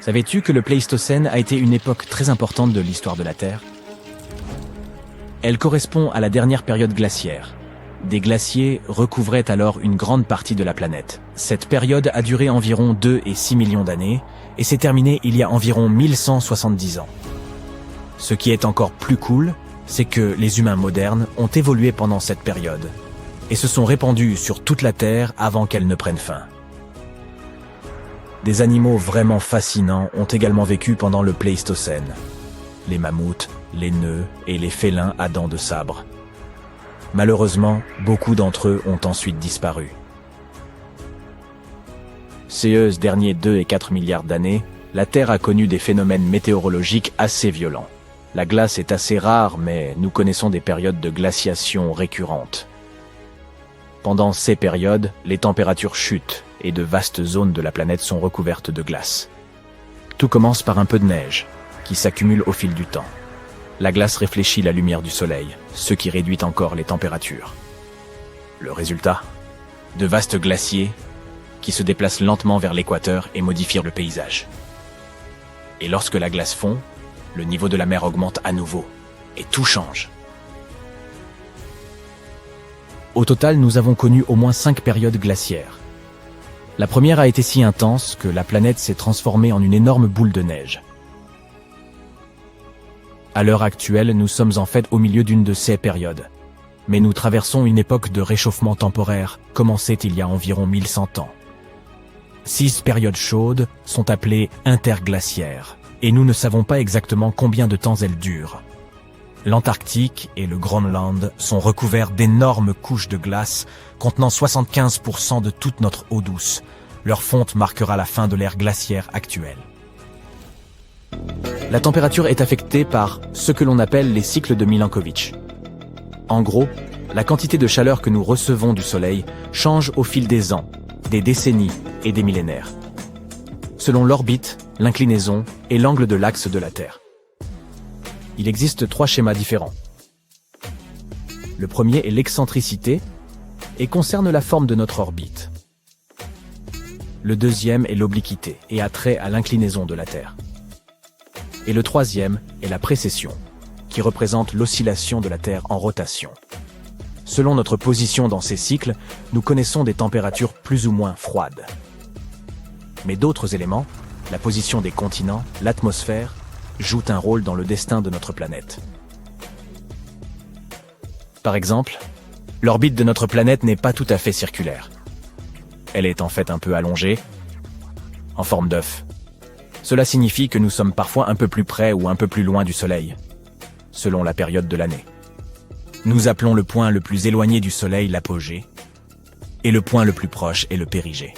Savais-tu que le Pléistocène a été une époque très importante de l'histoire de la Terre? Elle correspond à la dernière période glaciaire. Des glaciers recouvraient alors une grande partie de la planète. Cette période a duré environ 2 et 6 millions d'années et s'est terminée il y a environ 1170 ans. Ce qui est encore plus cool, c'est que les humains modernes ont évolué pendant cette période et se sont répandus sur toute la Terre avant qu'elle ne prenne fin. Des animaux vraiment fascinants ont également vécu pendant le Pléistocène. Les mammouths, les nœuds et les félins à dents de sabre. Malheureusement, beaucoup d'entre eux ont ensuite disparu. Ces derniers 2 et 4 milliards d'années, la Terre a connu des phénomènes météorologiques assez violents. La glace est assez rare, mais nous connaissons des périodes de glaciation récurrentes. Pendant ces périodes, les températures chutent et de vastes zones de la planète sont recouvertes de glace. Tout commence par un peu de neige, qui s'accumule au fil du temps. La glace réfléchit la lumière du soleil, ce qui réduit encore les températures. Le résultat? De vastes glaciers qui se déplacent lentement vers l'équateur et modifient le paysage. Et lorsque la glace fond, le niveau de la mer augmente à nouveau, et tout change. Au total, nous avons connu au moins 5 périodes glaciaires. La première a été si intense que la planète s'est transformée en une énorme boule de neige. À l'heure actuelle, nous sommes en fait au milieu d'une de ces périodes. Mais nous traversons une époque de réchauffement temporaire, commencée il y a environ 1100 ans. 6 périodes chaudes sont appelées interglaciaires, et nous ne savons pas exactement combien de temps elles durent. L'Antarctique et le Groenland sont recouverts d'énormes couches de glace contenant 75% de toute notre eau douce. Leur fonte marquera la fin de l'ère glaciaire actuelle. La température est affectée par ce que l'on appelle les cycles de Milankovitch. En gros, la quantité de chaleur que nous recevons du Soleil change au fil des ans, des décennies et des millénaires, selon l'orbite, l'inclinaison et l'angle de l'axe de la Terre. Il existe 3 schémas différents. Le premier est l'excentricité et concerne la forme de notre orbite. Le deuxième est l'obliquité et a trait à l'inclinaison de la Terre. Et le troisième est la précession, qui représente l'oscillation de la Terre en rotation. Selon notre position dans ces cycles, nous connaissons des températures plus ou moins froides. Mais d'autres éléments, la position des continents, l'atmosphère, jouent un rôle dans le destin de notre planète. Par exemple, l'orbite de notre planète n'est pas tout à fait circulaire. Elle est en fait un peu allongée, en forme d'œuf. Cela signifie que nous sommes parfois un peu plus près ou un peu plus loin du Soleil, selon la période de l'année. Nous appelons le point le plus éloigné du Soleil l'apogée, et le point le plus proche est le périgée.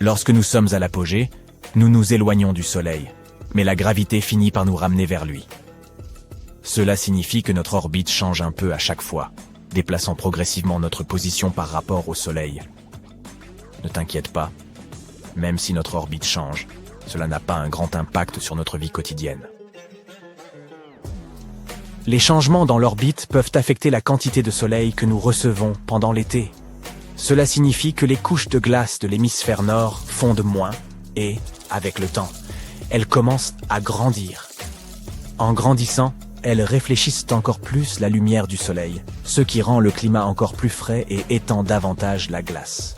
Lorsque nous sommes à l'apogée, nous nous éloignons du Soleil, mais la gravité finit par nous ramener vers lui. Cela signifie que notre orbite change un peu à chaque fois, déplaçant progressivement notre position par rapport au Soleil. Ne t'inquiète pas, même si notre orbite change, cela n'a pas un grand impact sur notre vie quotidienne. Les changements dans l'orbite peuvent affecter la quantité de soleil que nous recevons pendant l'été. Cela signifie que les couches de glace de l'hémisphère nord fondent moins et, avec le temps, elles commencent à grandir. En grandissant, elles réfléchissent encore plus la lumière du soleil, ce qui rend le climat encore plus frais et étend davantage la glace.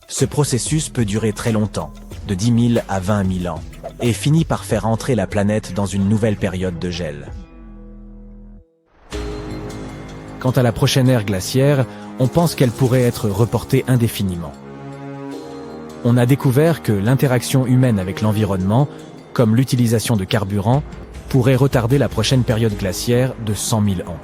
Ce processus peut durer très longtemps, de 10 000 à 20 000 ans, et finit par faire entrer la planète dans une nouvelle période de gel. Quant à la prochaine ère glaciaire, on pense qu'elle pourrait être reportée indéfiniment. On a découvert que l'interaction humaine avec l'environnement, comme l'utilisation de carburant, pourrait retarder la prochaine période glaciaire de 100 000 ans.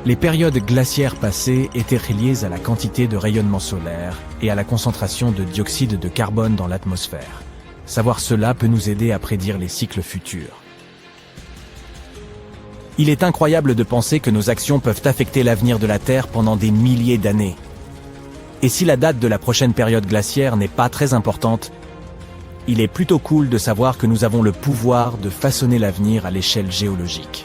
Les périodes glaciaires passées étaient liées à la quantité de rayonnement solaire et à la concentration de dioxyde de carbone dans l'atmosphère. Savoir cela peut nous aider à prédire les cycles futurs. Il est incroyable de penser que nos actions peuvent affecter l'avenir de la Terre pendant des milliers d'années. Et si la date de la prochaine période glaciaire n'est pas très importante, il est plutôt cool de savoir que nous avons le pouvoir de façonner l'avenir à l'échelle géologique.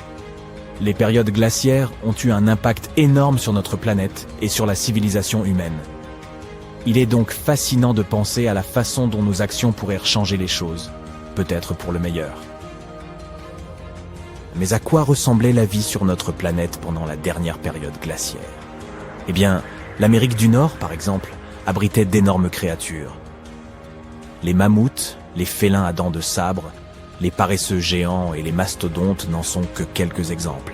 Les périodes glaciaires ont eu un impact énorme sur notre planète et sur la civilisation humaine. Il est donc fascinant de penser à la façon dont nos actions pourraient changer les choses, peut-être pour le meilleur. Mais à quoi ressemblait la vie sur notre planète pendant la dernière période glaciaire? Eh bien, l'Amérique du Nord, par exemple, abritait d'énormes créatures. Les mammouths, les félins à dents de sabre, les paresseux géants et les mastodontes n'en sont que quelques exemples.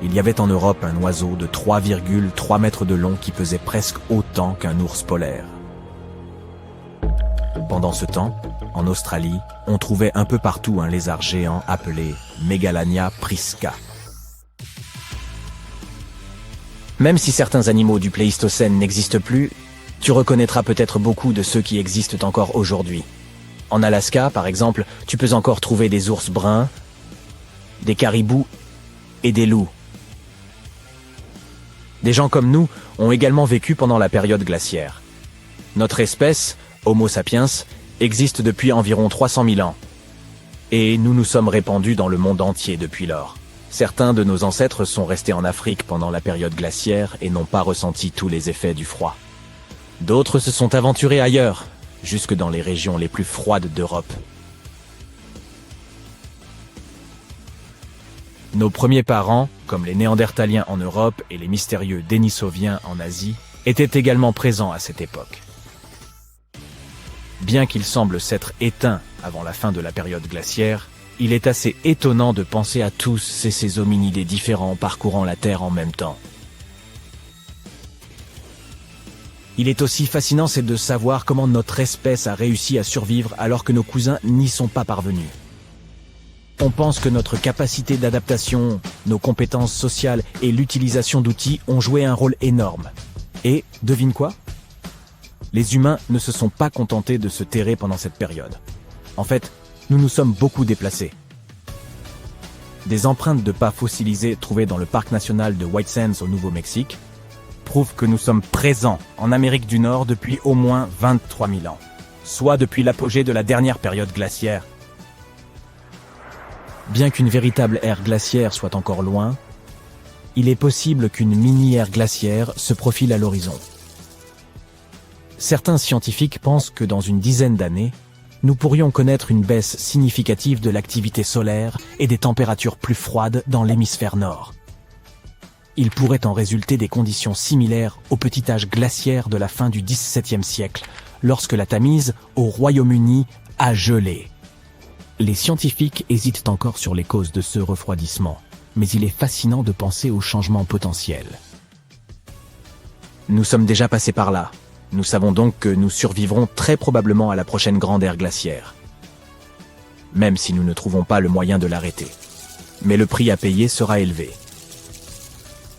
Il y avait en Europe un oiseau de 3,3 mètres de long qui pesait presque autant qu'un ours polaire. Pendant ce temps, en Australie, on trouvait un peu partout un lézard géant appelé Megalania prisca. Même si certains animaux du Pléistocène n'existent plus, tu reconnaîtras peut-être beaucoup de ceux qui existent encore aujourd'hui. En Alaska, par exemple, tu peux encore trouver des ours bruns, des caribous et des loups. Des gens comme nous ont également vécu pendant la période glaciaire. Notre espèce, Homo sapiens, existe depuis environ 300 000 ans. Et nous nous sommes répandus dans le monde entier depuis lors. Certains de nos ancêtres sont restés en Afrique pendant la période glaciaire et n'ont pas ressenti tous les effets du froid. D'autres se sont aventurés ailleurs, jusque dans les régions les plus froides d'Europe. Nos premiers parents, comme les Néandertaliens en Europe et les mystérieux Denisoviens en Asie, étaient également présents à cette époque. Bien qu'ils semblent s'être éteints avant la fin de la période glaciaire, il est assez étonnant de penser à tous ces hominidés différents parcourant la Terre en même temps. Il est aussi fascinant, c'est de savoir comment notre espèce a réussi à survivre alors que nos cousins n'y sont pas parvenus. On pense que notre capacité d'adaptation, nos compétences sociales et l'utilisation d'outils ont joué un rôle énorme. Et, devine quoi? Les humains ne se sont pas contentés de se terrer pendant cette période. En fait, nous nous sommes beaucoup déplacés. Des empreintes de pas fossilisées trouvées dans le parc national de White Sands au Nouveau-Mexique prouvent que nous sommes présents en Amérique du Nord depuis au moins 23 000 ans, soit depuis l'apogée de la dernière période glaciaire. Bien qu'une véritable ère glaciaire soit encore loin, il est possible qu'une mini-ère glaciaire se profile à l'horizon. Certains scientifiques pensent que dans une dizaine d'années, nous pourrions connaître une baisse significative de l'activité solaire et des températures plus froides dans l'hémisphère nord. Il pourrait en résulter des conditions similaires au petit âge glaciaire de la fin du XVIIe siècle, lorsque la Tamise, au Royaume-Uni, a gelé. Les scientifiques hésitent encore sur les causes de ce refroidissement, mais il est fascinant de penser aux changements potentiels. Nous sommes déjà passés par là. Nous savons donc que nous survivrons très probablement à la prochaine grande ère glaciaire, même si nous ne trouvons pas le moyen de l'arrêter. Mais le prix à payer sera élevé.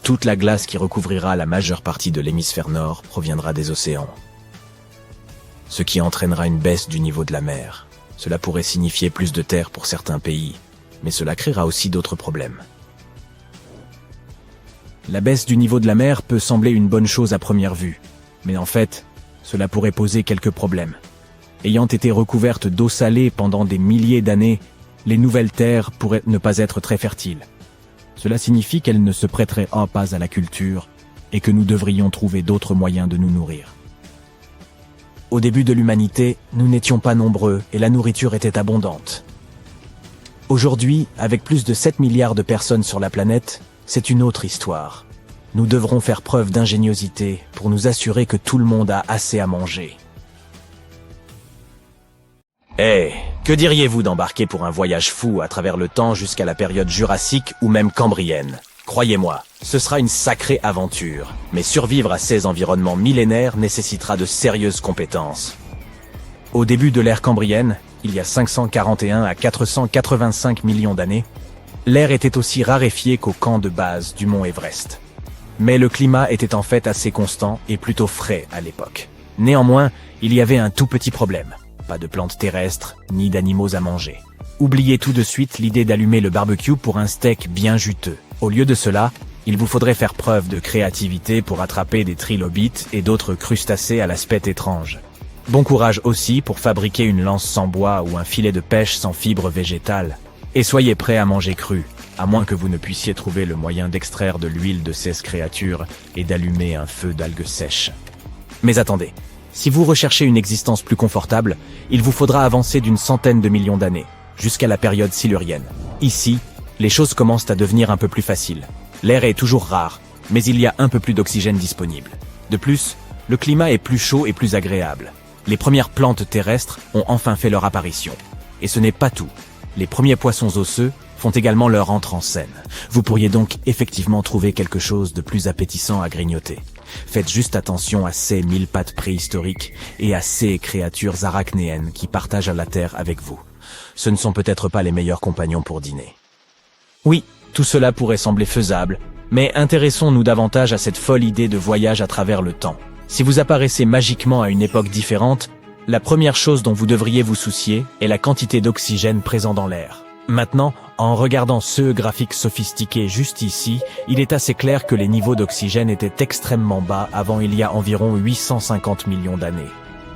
Toute la glace qui recouvrira la majeure partie de l'hémisphère nord proviendra des océans, ce qui entraînera une baisse du niveau de la mer. Cela pourrait signifier plus de terre pour certains pays, mais cela créera aussi d'autres problèmes. La baisse du niveau de la mer peut sembler une bonne chose à première vue, mais en fait, cela pourrait poser quelques problèmes. Ayant été recouvertes d'eau salée pendant des milliers d'années, les nouvelles terres pourraient ne pas être très fertiles. Cela signifie qu'elles ne se prêteraient pas à la culture et que nous devrions trouver d'autres moyens de nous nourrir. Au début de l'humanité, nous n'étions pas nombreux et la nourriture était abondante. Aujourd'hui, avec plus de 7 milliards de personnes sur la planète, c'est une autre histoire. Nous devrons faire preuve d'ingéniosité pour nous assurer que tout le monde a assez à manger. Que diriez-vous d'embarquer pour un voyage fou à travers le temps jusqu'à la période jurassique ou même cambrienne? Croyez-moi, ce sera une sacrée aventure, mais survivre à ces environnements millénaires nécessitera de sérieuses compétences. Au début de l'ère cambrienne, il y a 541 à 485 millions d'années, l'air était aussi raréfié qu'au camp de base du mont Everest. Mais le climat était en fait assez constant et plutôt frais à l'époque. Néanmoins, il y avait un tout petit problème. Pas de plantes terrestres, ni d'animaux à manger. Oubliez tout de suite l'idée d'allumer le barbecue pour un steak bien juteux. Au lieu de cela, il vous faudrait faire preuve de créativité pour attraper des trilobites et d'autres crustacés à l'aspect étrange. Bon courage aussi pour fabriquer une lance sans bois ou un filet de pêche sans fibres végétales. Et soyez prêts à manger cru, à moins que vous ne puissiez trouver le moyen d'extraire de l'huile de ces créatures et d'allumer un feu d'algues sèches. Mais attendez, si vous recherchez une existence plus confortable, il vous faudra avancer d'une centaine de millions d'années, jusqu'à la période silurienne. Ici, les choses commencent à devenir un peu plus faciles. L'air est toujours rare, mais il y a un peu plus d'oxygène disponible. De plus, le climat est plus chaud et plus agréable. Les premières plantes terrestres ont enfin fait leur apparition. Et ce n'est pas tout. Les premiers poissons osseux font également leur entrée en scène. Vous pourriez donc effectivement trouver quelque chose de plus appétissant à grignoter. Faites juste attention à ces 1000 pattes préhistoriques et à ces créatures arachnéennes qui partagent la Terre avec vous. Ce ne sont peut-être pas les meilleurs compagnons pour dîner. Oui, tout cela pourrait sembler faisable, mais intéressons-nous davantage à cette folle idée de voyage à travers le temps. Si vous apparaissez magiquement à une époque différente, la première chose dont vous devriez vous soucier est la quantité d'oxygène présent dans l'air. Maintenant, en regardant ce graphique sophistiqué juste ici, il est assez clair que les niveaux d'oxygène étaient extrêmement bas avant il y a environ 850 millions d'années.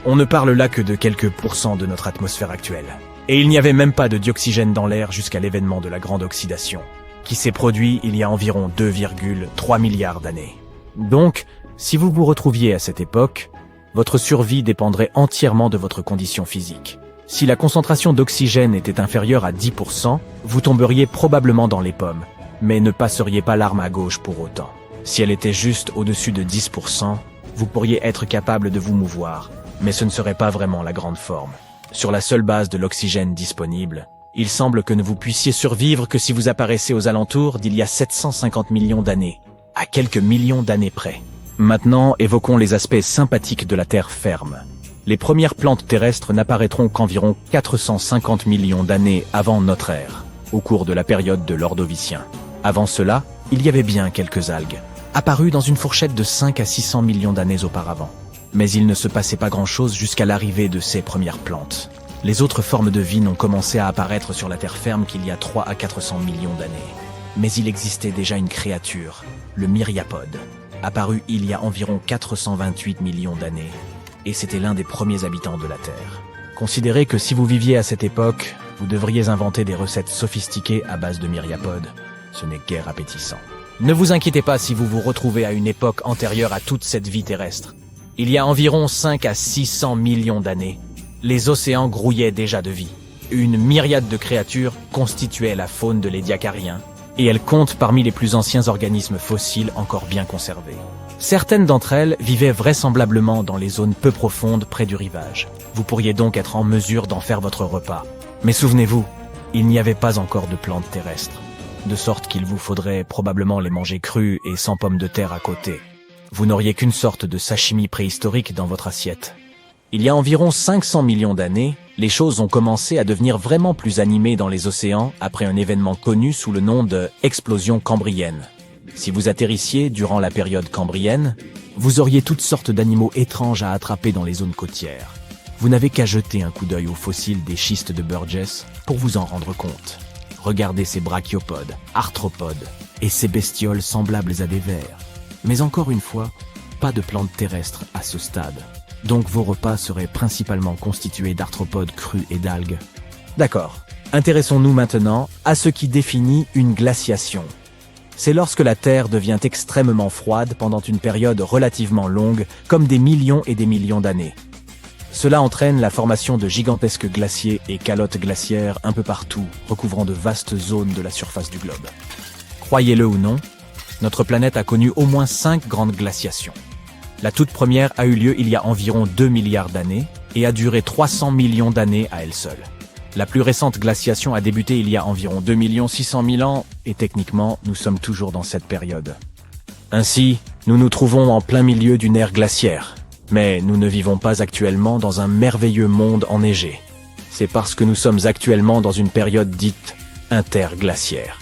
On ne parle là que de quelques pourcents de notre atmosphère actuelle. Et il n'y avait même pas de dioxygène dans l'air jusqu'à l'événement de la grande oxydation, qui s'est produit il y a environ 2,3 milliards d'années. Donc, si vous vous retrouviez à cette époque, votre survie dépendrait entièrement de votre condition physique. Si la concentration d'oxygène était inférieure à 10%, vous tomberiez probablement dans les pommes, mais ne passeriez pas l'arme à gauche pour autant. Si elle était juste au-dessus de 10%, vous pourriez être capable de vous mouvoir, mais ce ne serait pas vraiment la grande forme. Sur la seule base de l'oxygène disponible, il semble que ne vous puissiez survivre que si vous apparaissez aux alentours d'il y a 750 millions d'années, à quelques millions d'années près. Maintenant, évoquons les aspects sympathiques de la Terre ferme. Les premières plantes terrestres n'apparaîtront qu'environ 450 millions d'années avant notre ère, au cours de la période de l'Ordovicien. Avant cela, il y avait bien quelques algues, apparues dans une fourchette de 5 à 600 millions d'années auparavant. Mais il ne se passait pas grand-chose jusqu'à l'arrivée de ces premières plantes. Les autres formes de vie n'ont commencé à apparaître sur la Terre ferme qu'il y a 3 à 400 millions d'années. Mais il existait déjà une créature, le myriapode, apparu il y a environ 428 millions d'années. Et c'était l'un des premiers habitants de la Terre. Considérez que si vous viviez à cette époque, vous devriez inventer des recettes sophistiquées à base de myriapodes. Ce n'est guère appétissant. Ne vous inquiétez pas si vous vous retrouvez à une époque antérieure à toute cette vie terrestre. Il y a environ 5 à 600 millions d'années, les océans grouillaient déjà de vie. Une myriade de créatures constituait la faune de l'Édiacarien, et elle compte parmi les plus anciens organismes fossiles encore bien conservés. Certaines d'entre elles vivaient vraisemblablement dans les zones peu profondes près du rivage. Vous pourriez donc être en mesure d'en faire votre repas. Mais souvenez-vous, il n'y avait pas encore de plantes terrestres, de sorte qu'il vous faudrait probablement les manger crus et sans pommes de terre à côté. Vous n'auriez qu'une sorte de sashimi préhistorique dans votre assiette. Il y a environ 500 millions d'années, les choses ont commencé à devenir vraiment plus animées dans les océans après un événement connu sous le nom de « explosion cambrienne ». Si vous atterrissiez durant la période cambrienne, vous auriez toutes sortes d'animaux étranges à attraper dans les zones côtières. Vous n'avez qu'à jeter un coup d'œil aux fossiles des schistes de Burgess pour vous en rendre compte. Regardez ces brachiopodes, arthropodes et ces bestioles semblables à des vers. Mais encore une fois, pas de plantes terrestres à ce stade. Donc vos repas seraient principalement constitués d'arthropodes crus et d'algues. D'accord. Intéressons-nous maintenant à ce qui définit une glaciation. C'est lorsque la Terre devient extrêmement froide pendant une période relativement longue, comme des millions et des millions d'années. Cela entraîne la formation de gigantesques glaciers et calottes glaciaires un peu partout, recouvrant de vastes zones de la surface du globe. Croyez-le ou non, notre planète a connu au moins 5 grandes glaciations. La toute première a eu lieu il y a environ 2 milliards d'années et a duré 300 millions d'années à elle seule. La plus récente glaciation a débuté il y a environ 2 600 000 ans et techniquement, nous sommes toujours dans cette période. Ainsi, nous nous trouvons en plein milieu d'une ère glaciaire. Mais nous ne vivons pas actuellement dans un merveilleux monde enneigé. C'est parce que nous sommes actuellement dans une période dite interglaciaire.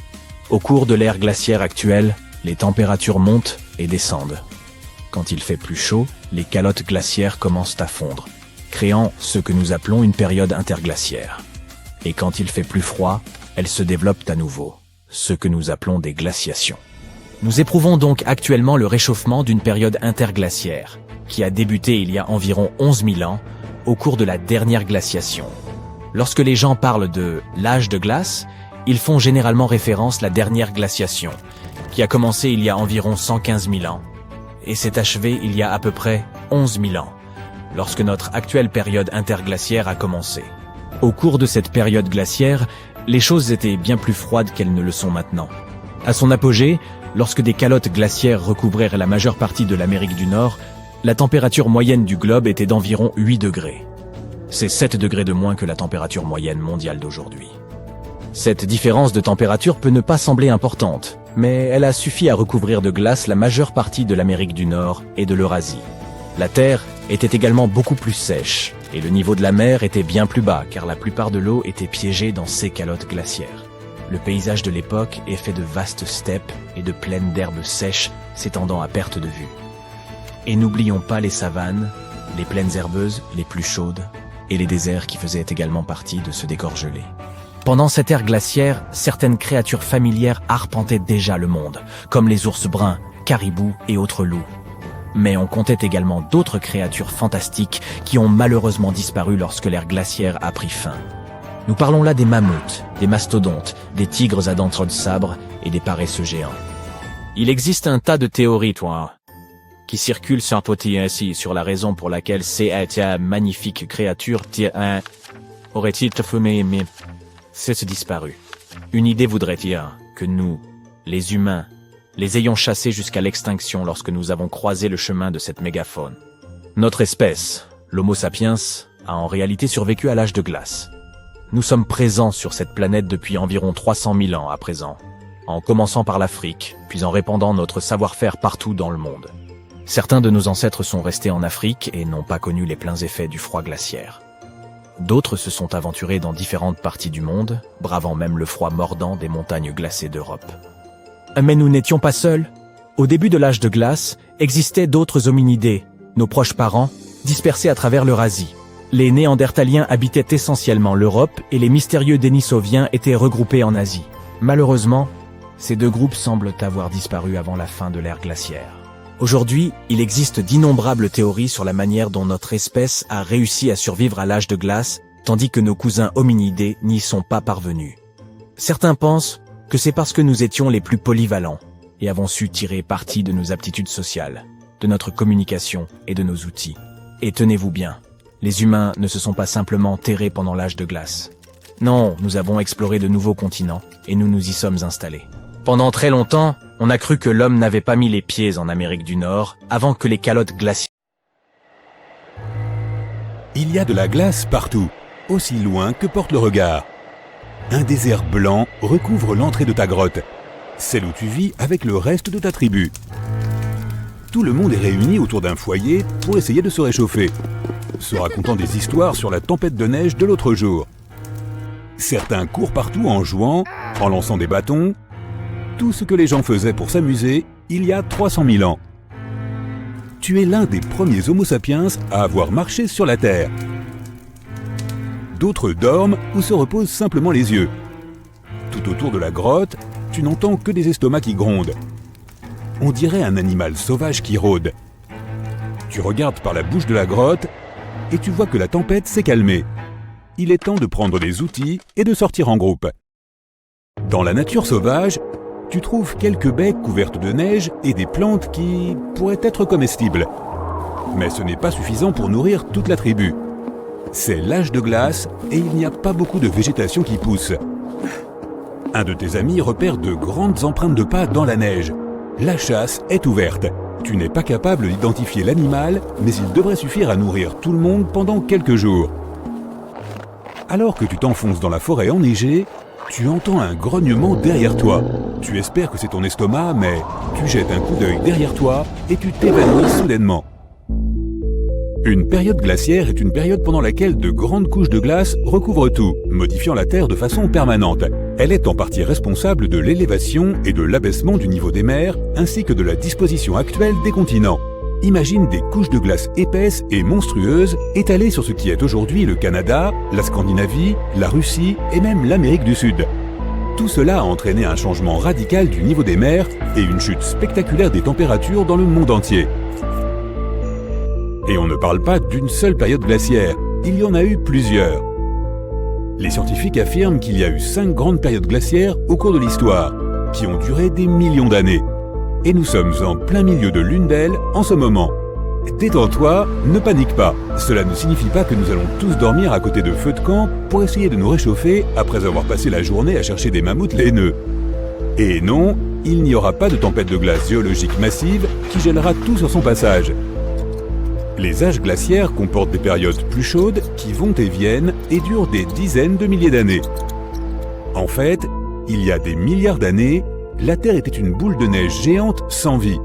Au cours de l'ère glaciaire actuelle, les températures montent et descendent. Quand il fait plus chaud, les calottes glaciaires commencent à fondre, créant ce que nous appelons une période interglaciaire. Et quand il fait plus froid, elles se développent à nouveau, ce que nous appelons des glaciations. Nous éprouvons donc actuellement le réchauffement d'une période interglaciaire, qui a débuté il y a environ 11 000 ans, au cours de la dernière glaciation. Lorsque les gens parlent de l'âge de glace, ils font généralement référence à la dernière glaciation, qui a commencé il y a environ 115 000 ans, et s'est achevée il y a à peu près 11 000 ans, lorsque notre actuelle période interglaciaire a commencé. Au cours de cette période glaciaire, les choses étaient bien plus froides qu'elles ne le sont maintenant. À son apogée, lorsque des calottes glaciaires recouvrirent la majeure partie de l'Amérique du Nord, la température moyenne du globe était d'environ 8 degrés. C'est 7 degrés de moins que la température moyenne mondiale d'aujourd'hui. Cette différence de température peut ne pas sembler importante, mais elle a suffi à recouvrir de glace la majeure partie de l'Amérique du Nord et de l'Eurasie. La Terre était également beaucoup plus sèche, et le niveau de la mer était bien plus bas, car la plupart de l'eau était piégée dans ces calottes glaciaires. Le paysage de l'époque est fait de vastes steppes et de plaines d'herbes sèches s'étendant à perte de vue. Et n'oublions pas les savanes, les plaines herbeuses les plus chaudes, et les déserts qui faisaient également partie de ce décor gelé. Pendant cette ère glaciaire, certaines créatures familières arpentaient déjà le monde, comme les ours bruns, caribous et autres loups. Mais on comptait également d'autres créatures fantastiques qui ont malheureusement disparu lorsque l'ère glaciaire a pris fin. Nous parlons là des mammouths, des mastodontes, des tigres à dents de sabre et des paresseux géants. Il existe un tas de théories, qui circulent sur la raison pour laquelle cette magnifique créature aurait-il fumé, mais c'est disparu. Une idée voudrait dire que nous, les humains, les ayons chassés jusqu'à l'extinction lorsque nous avons croisé le chemin de cette mégafaune. Notre espèce, l'Homo sapiens, a en réalité survécu à l'âge de glace. Nous sommes présents sur cette planète depuis environ 300 000 ans à présent, en commençant par l'Afrique, puis en répandant notre savoir-faire partout dans le monde. Certains de nos ancêtres sont restés en Afrique et n'ont pas connu les pleins effets du froid glaciaire. D'autres se sont aventurés dans différentes parties du monde, bravant même le froid mordant des montagnes glacées d'Europe. Mais nous n'étions pas seuls. Au début de l'âge de glace, existaient d'autres hominidés, nos proches parents, dispersés à travers l'Eurasie. Les Néandertaliens habitaient essentiellement l'Europe et les mystérieux Denisoviens étaient regroupés en Asie. Malheureusement, ces deux groupes semblent avoir disparu avant la fin de l'ère glaciaire. Aujourd'hui, il existe d'innombrables théories sur la manière dont notre espèce a réussi à survivre à l'âge de glace, tandis que nos cousins hominidés n'y sont pas parvenus. Certains pensent que c'est parce que nous étions les plus polyvalents et avons su tirer parti de nos aptitudes sociales, de notre communication et de nos outils. Et tenez-vous bien, les humains ne se sont pas simplement terrés pendant l'âge de glace. Non, nous avons exploré de nouveaux continents et nous nous y sommes installés. Pendant très longtemps, on a cru que l'homme n'avait pas mis les pieds en Amérique du Nord avant que les calottes glaciaires. Il y a de la glace partout, aussi loin que porte le regard. Un désert blanc recouvre l'entrée de ta grotte, celle où tu vis avec le reste de ta tribu. Tout le monde est réuni autour d'un foyer pour essayer de se réchauffer, se racontant des histoires sur la tempête de neige de l'autre jour. Certains courent partout en jouant, en lançant des bâtons, tout ce que les gens faisaient pour s'amuser il y a 300 000 ans. Tu es l'un des premiers Homo sapiens à avoir marché sur la Terre. D'autres dorment ou se reposent simplement les yeux. Tout autour de la grotte, tu n'entends que des estomacs qui grondent. On dirait un animal sauvage qui rôde. Tu regardes par la bouche de la grotte et tu vois que la tempête s'est calmée. Il est temps de prendre des outils et de sortir en groupe. Dans la nature sauvage, tu trouves quelques baies couvertes de neige et des plantes qui pourraient être comestibles. Mais ce n'est pas suffisant pour nourrir toute la tribu. C'est l'âge de glace et il n'y a pas beaucoup de végétation qui pousse. Un de tes amis repère de grandes empreintes de pas dans la neige. La chasse est ouverte. Tu n'es pas capable d'identifier l'animal, mais il devrait suffire à nourrir tout le monde pendant quelques jours. Alors que tu t'enfonces dans la forêt enneigée, tu entends un grognement derrière toi. Tu espères que c'est ton estomac, mais tu jettes un coup d'œil derrière toi et tu t'évanouis soudainement. Une période glaciaire est une période pendant laquelle de grandes couches de glace recouvrent tout, modifiant la Terre de façon permanente. Elle est en partie responsable de l'élévation et de l'abaissement du niveau des mers, ainsi que de la disposition actuelle des continents. Imagine des couches de glace épaisses et monstrueuses étalées sur ce qui est aujourd'hui le Canada, la Scandinavie, la Russie et même l'Amérique du Sud. Tout cela a entraîné un changement radical du niveau des mers et une chute spectaculaire des températures dans le monde entier. Et on ne parle pas d'une seule période glaciaire, il y en a eu plusieurs. Les scientifiques affirment qu'il y a eu 5 grandes périodes glaciaires au cours de l'histoire, qui ont duré des millions d'années. et nous sommes en plein milieu de l'une d'elles en ce moment. Détends-toi, ne panique pas. Cela ne signifie pas que nous allons tous dormir à côté de feux de camp pour essayer de nous réchauffer après avoir passé la journée à chercher des mammouths laineux. Et non, il n'y aura pas de tempête de glace géologique massive qui gèlera tout sur son passage. Les âges glaciaires comportent des périodes plus chaudes qui vont et viennent et durent des dizaines de milliers d'années. En fait, il y a des milliards d'années, la Terre était une boule de neige géante sans vie.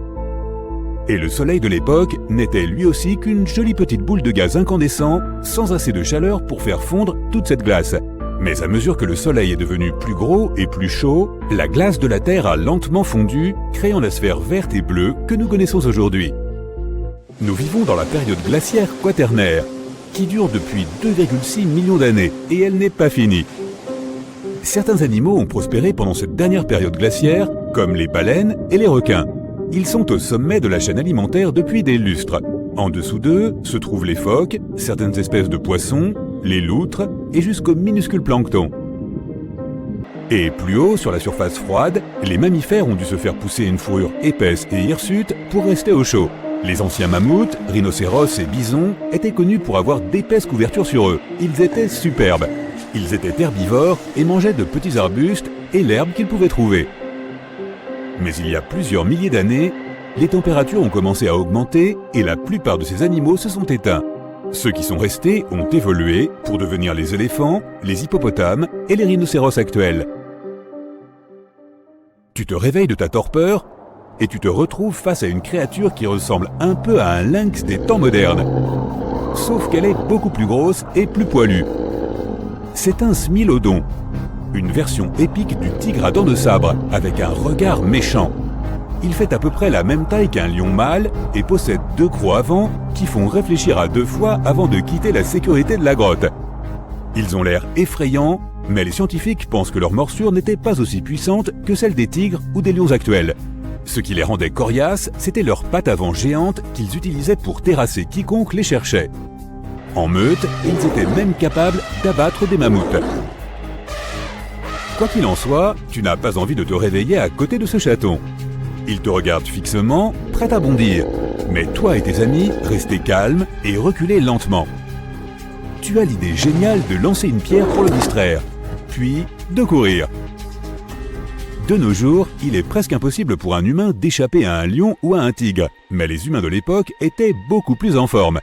Et le Soleil de l'époque n'était lui aussi qu'une jolie petite boule de gaz incandescent, sans assez de chaleur pour faire fondre toute cette glace. Mais à mesure que le Soleil est devenu plus gros et plus chaud, la glace de la Terre a lentement fondu, créant la sphère verte et bleue que nous connaissons aujourd'hui. Nous vivons dans la période glaciaire quaternaire, qui dure depuis 2,6 millions d'années, et elle n'est pas finie. Certains animaux ont prospéré pendant cette dernière période glaciaire, comme les baleines et les requins. Ils sont au sommet de la chaîne alimentaire depuis des lustres. En dessous d'eux se trouvent les phoques, certaines espèces de poissons, les loutres et jusqu'au minuscule plancton. Et plus haut, sur la surface froide, les mammifères ont dû se faire pousser une fourrure épaisse et hirsute pour rester au chaud. Les anciens mammouths, rhinocéros et bisons étaient connus pour avoir d'épaisses couvertures sur eux. Ils étaient superbes. Ils étaient herbivores et mangeaient de petits arbustes et l'herbe qu'ils pouvaient trouver. Mais il y a plusieurs milliers d'années, les températures ont commencé à augmenter et la plupart de ces animaux se sont éteints. Ceux qui sont restés ont évolué pour devenir les éléphants, les hippopotames et les rhinocéros actuels. Tu te réveilles de ta torpeur et tu te retrouves face à une créature qui ressemble un peu à un lynx des temps modernes. Sauf qu'elle est beaucoup plus grosse et plus poilue. C'est un smilodon, une version épique du tigre à dents de sabre, avec un regard méchant. Il fait à peu près la même taille qu'un lion mâle et possède 2 crocs avant qui font réfléchir à 2 fois avant de quitter la sécurité de la grotte. Ils ont l'air effrayants, mais les scientifiques pensent que leur morsure n'était pas aussi puissante que celle des tigres ou des lions actuels. Ce qui les rendait coriaces, c'était leurs pattes avant géantes qu'ils utilisaient pour terrasser quiconque les cherchait. En meute, ils étaient même capables d'abattre des mammouths. Quoi qu'il en soit, tu n'as pas envie de te réveiller à côté de ce chaton. Il te regarde fixement, prêt à bondir. Mais toi et tes amis, restez calmes et reculez lentement. Tu as l'idée géniale de lancer une pierre pour le distraire, puis de courir. De nos jours, il est presque impossible pour un humain d'échapper à un lion ou à un tigre, mais les humains de l'époque étaient beaucoup plus en forme.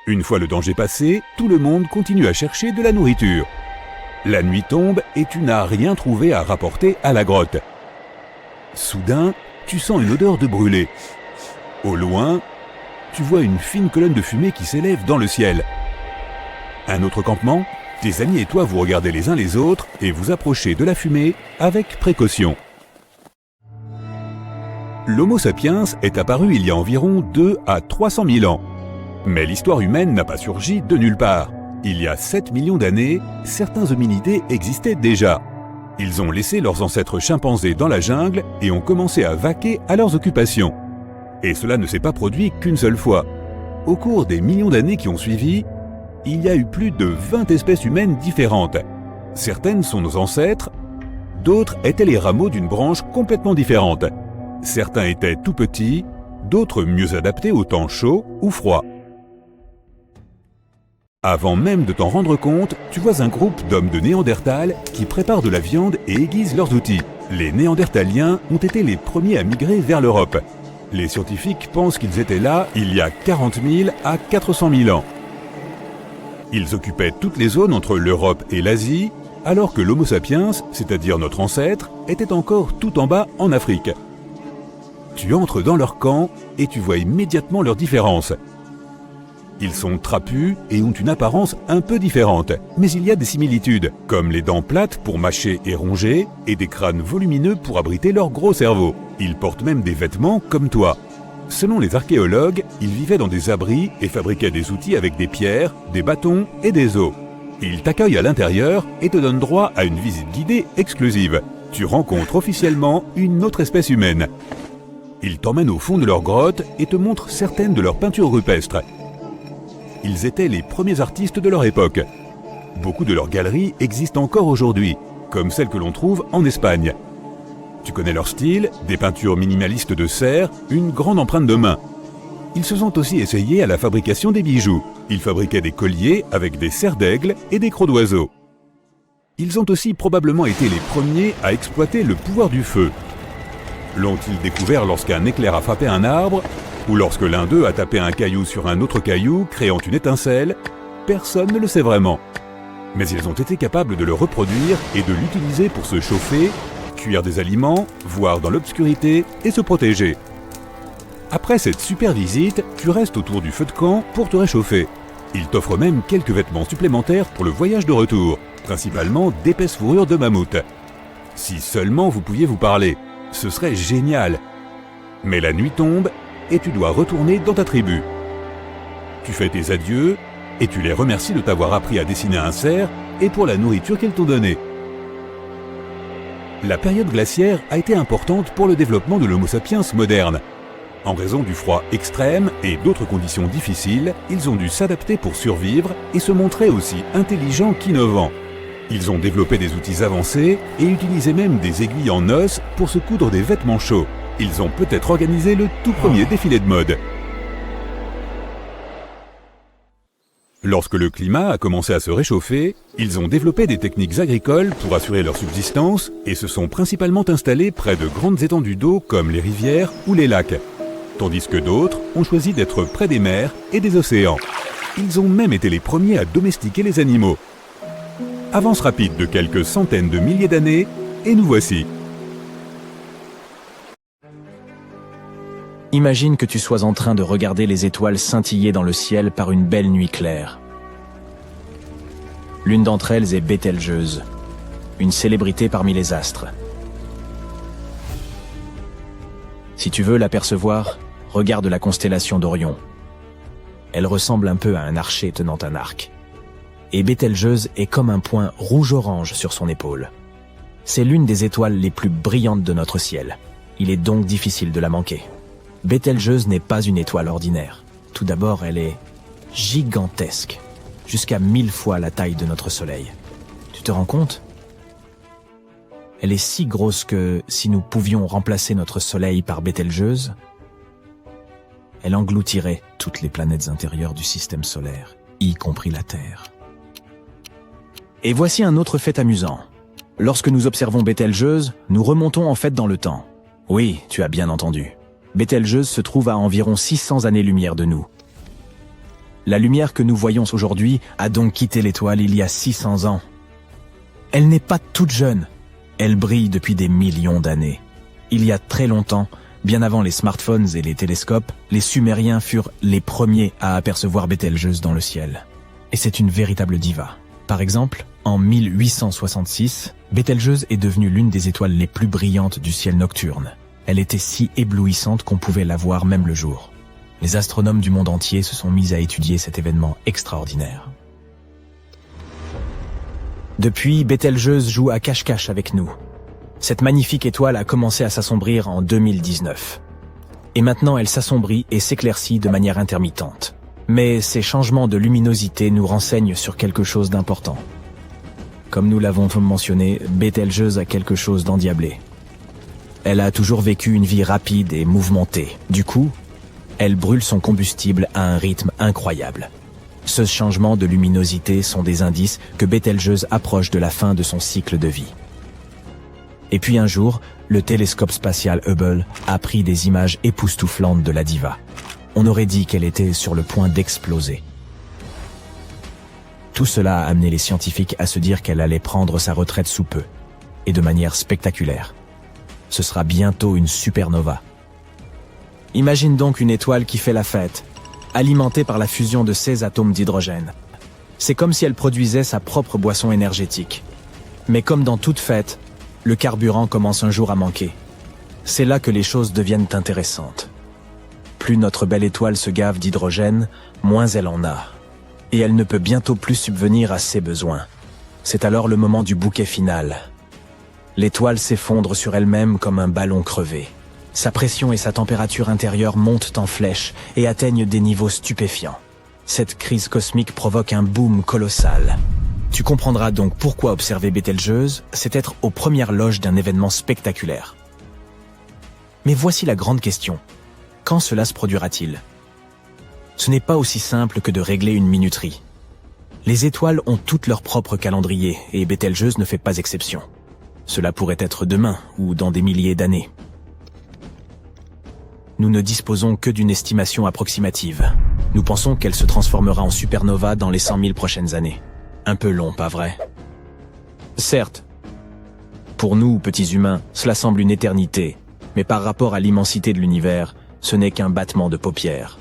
Une fois le danger passé, tout le monde continue à chercher de la nourriture. La nuit tombe et tu n'as rien trouvé à rapporter à la grotte. Soudain, tu sens une odeur de brûlé. Au loin, tu vois une fine colonne de fumée qui s'élève dans le ciel. Un autre campement, tes amis et toi vous regardez les uns les autres et vous approchez de la fumée avec précaution. L'Homo sapiens est apparu il y a environ 2 à 300 000 ans. Mais l'histoire humaine n'a pas surgi de nulle part. Il y a 7 millions d'années, certains hominidés existaient déjà. Ils ont laissé leurs ancêtres chimpanzés dans la jungle et ont commencé à vaquer à leurs occupations. Et cela ne s'est pas produit qu'une seule fois. Au cours des millions d'années qui ont suivi, il y a eu plus de 20 espèces humaines différentes. Certaines sont nos ancêtres, d'autres étaient les rameaux d'une branche complètement différente. Certains étaient tout petits, d'autres mieux adaptés aux temps chauds ou froids. Avant même de t'en rendre compte, tu vois un groupe d'hommes de Néandertal qui préparent de la viande et aiguisent leurs outils. Les Néandertaliens ont été les premiers à migrer vers l'Europe. Les scientifiques pensent qu'ils étaient là il y a 40 000 à 400 000 ans. Ils occupaient toutes les zones entre l'Europe et l'Asie, alors que l'Homo sapiens, c'est-à-dire notre ancêtre, était encore tout en bas en Afrique. Tu entres dans leur camp et tu vois immédiatement leurs différences. Ils sont trapus et ont une apparence un peu différente, mais il y a des similitudes, comme les dents plates pour mâcher et ronger, et des crânes volumineux pour abriter leur gros cerveau. Ils portent même des vêtements comme toi. Selon les archéologues, ils vivaient dans des abris et fabriquaient des outils avec des pierres, des bâtons et des os. Ils t'accueillent à l'intérieur et te donnent droit à une visite guidée exclusive. Tu rencontres officiellement une autre espèce humaine. Ils t'emmènent au fond de leur grotte et te montrent certaines de leurs peintures rupestres. Ils étaient les premiers artistes de leur époque. Beaucoup de leurs galeries existent encore aujourd'hui, comme celles que l'on trouve en Espagne. Tu connais leur style, des peintures minimalistes de serre, une grande empreinte de main. Ils se sont aussi essayés à la fabrication des bijoux. Ils fabriquaient des colliers avec des serres d'aigle et des crocs d'oiseaux. Ils ont aussi probablement été les premiers à exploiter le pouvoir du feu. L'ont-ils découvert lorsqu'un éclair a frappé un arbre, ou lorsque l'un d'eux a tapé un caillou sur un autre caillou, créant une étincelle? Personne ne le sait vraiment. Mais ils ont été capables de le reproduire et de l'utiliser pour se chauffer, cuire des aliments, voir dans l'obscurité et se protéger. Après cette super visite, tu restes autour du feu de camp pour te réchauffer. Ils t'offrent même quelques vêtements supplémentaires pour le voyage de retour, principalement d'épaisses fourrures de mammouth. Si seulement vous pouviez vous parler, ce serait génial. Mais la nuit tombe et tu dois retourner dans ta tribu. Tu fais tes adieux et tu les remercies de t'avoir appris à dessiner un cerf et pour la nourriture qu'ils t'ont donnée. La période glaciaire a été importante pour le développement de l'Homo sapiens moderne. En raison du froid extrême et d'autres conditions difficiles, ils ont dû s'adapter pour survivre et se montrer aussi intelligents qu'innovants. Ils ont développé des outils avancés et utilisé même des aiguilles en os pour se coudre des vêtements chauds. Ils ont peut-être organisé le tout premier défilé de mode. Lorsque le climat a commencé à se réchauffer, ils ont développé des techniques agricoles pour assurer leur subsistance et se sont principalement installés près de grandes étendues d'eau comme les rivières ou les lacs. Tandis que d'autres ont choisi d'être près des mers et des océans. Ils ont même été les premiers à domestiquer les animaux. Avance rapide de quelques centaines de milliers d'années, et nous voici. Imagine que tu sois en train de regarder les étoiles scintiller dans le ciel par une belle nuit claire. L'une d'entre elles est Bételgeuse, une célébrité parmi les astres. Si tu veux l'apercevoir, regarde la constellation d'Orion. Elle ressemble un peu à un archer tenant un arc. Et Bételgeuse est comme un point rouge-orange sur son épaule. C'est l'une des étoiles les plus brillantes de notre ciel. Il est donc difficile de la manquer. Bételgeuse n'est pas une étoile ordinaire. Tout d'abord, elle est gigantesque, jusqu'à 1000 fois la taille de notre Soleil. Tu te rends compte ? Elle est si grosse que, si nous pouvions remplacer notre Soleil par Bételgeuse, elle engloutirait toutes les planètes intérieures du système solaire, y compris la Terre. Et voici un autre fait amusant. Lorsque nous observons Bételgeuse, nous remontons en fait dans le temps. Oui, tu as bien entendu. Bételgeuse se trouve à environ 600 années-lumière de nous. La lumière que nous voyons aujourd'hui a donc quitté l'étoile il y a 600 ans. Elle n'est pas toute jeune. Elle brille depuis des millions d'années. Il y a très longtemps, bien avant les smartphones et les télescopes, les Sumériens furent les premiers à apercevoir Bételgeuse dans le ciel. Et c'est une véritable diva. Par exemple, en 1866, Bételgeuse est devenue l'une des étoiles les plus brillantes du ciel nocturne. Elle était si éblouissante qu'on pouvait la voir même le jour. Les astronomes du monde entier se sont mis à étudier cet événement extraordinaire. Depuis, Bételgeuse joue à cache-cache avec nous. Cette magnifique étoile a commencé à s'assombrir en 2019. Et maintenant, elle s'assombrit et s'éclaircit de manière intermittente. Mais ces changements de luminosité nous renseignent sur quelque chose d'important. Comme nous l'avons mentionné, Bételgeuse a quelque chose d'endiablé. Elle a toujours vécu une vie rapide et mouvementée. Du coup, elle brûle son combustible à un rythme incroyable. Ce changement de luminosité sont des indices que Bételgeuse approche de la fin de son cycle de vie. Et puis un jour, le télescope spatial Hubble a pris des images époustouflantes de la diva. On aurait dit qu'elle était sur le point d'exploser. Tout cela a amené les scientifiques à se dire qu'elle allait prendre sa retraite sous peu, et de manière spectaculaire. Ce sera bientôt une supernova. Imagine donc une étoile qui fait la fête, alimentée par la fusion de 16 atomes d'hydrogène. C'est comme si elle produisait sa propre boisson énergétique. Mais comme dans toute fête, le carburant commence un jour à manquer. C'est là que les choses deviennent intéressantes. Plus notre belle étoile se gave d'hydrogène, moins elle en a. Et elle ne peut bientôt plus subvenir à ses besoins. C'est alors le moment du bouquet final. L'étoile s'effondre sur elle-même comme un ballon crevé. Sa pression et sa température intérieure montent en flèche et atteignent des niveaux stupéfiants. Cette crise cosmique provoque un boom colossal. Tu comprendras donc pourquoi observer Bételgeuse, c'est être aux premières loges d'un événement spectaculaire. Mais voici la grande question. Quand cela se produira-t-il? Ce n'est pas aussi simple que de régler une minuterie. Les étoiles ont toutes leur propre calendrier et Bételgeuse ne fait pas exception. Cela pourrait être demain ou dans des milliers d'années. Nous ne disposons que d'une estimation approximative. Nous pensons qu'elle se transformera en supernova dans les 100 000 prochaines années. Un peu long, pas vrai? Certes. Pour nous, petits humains, cela semble une éternité, mais par rapport à l'immensité de l'univers, ce n'est qu'un battement de paupières.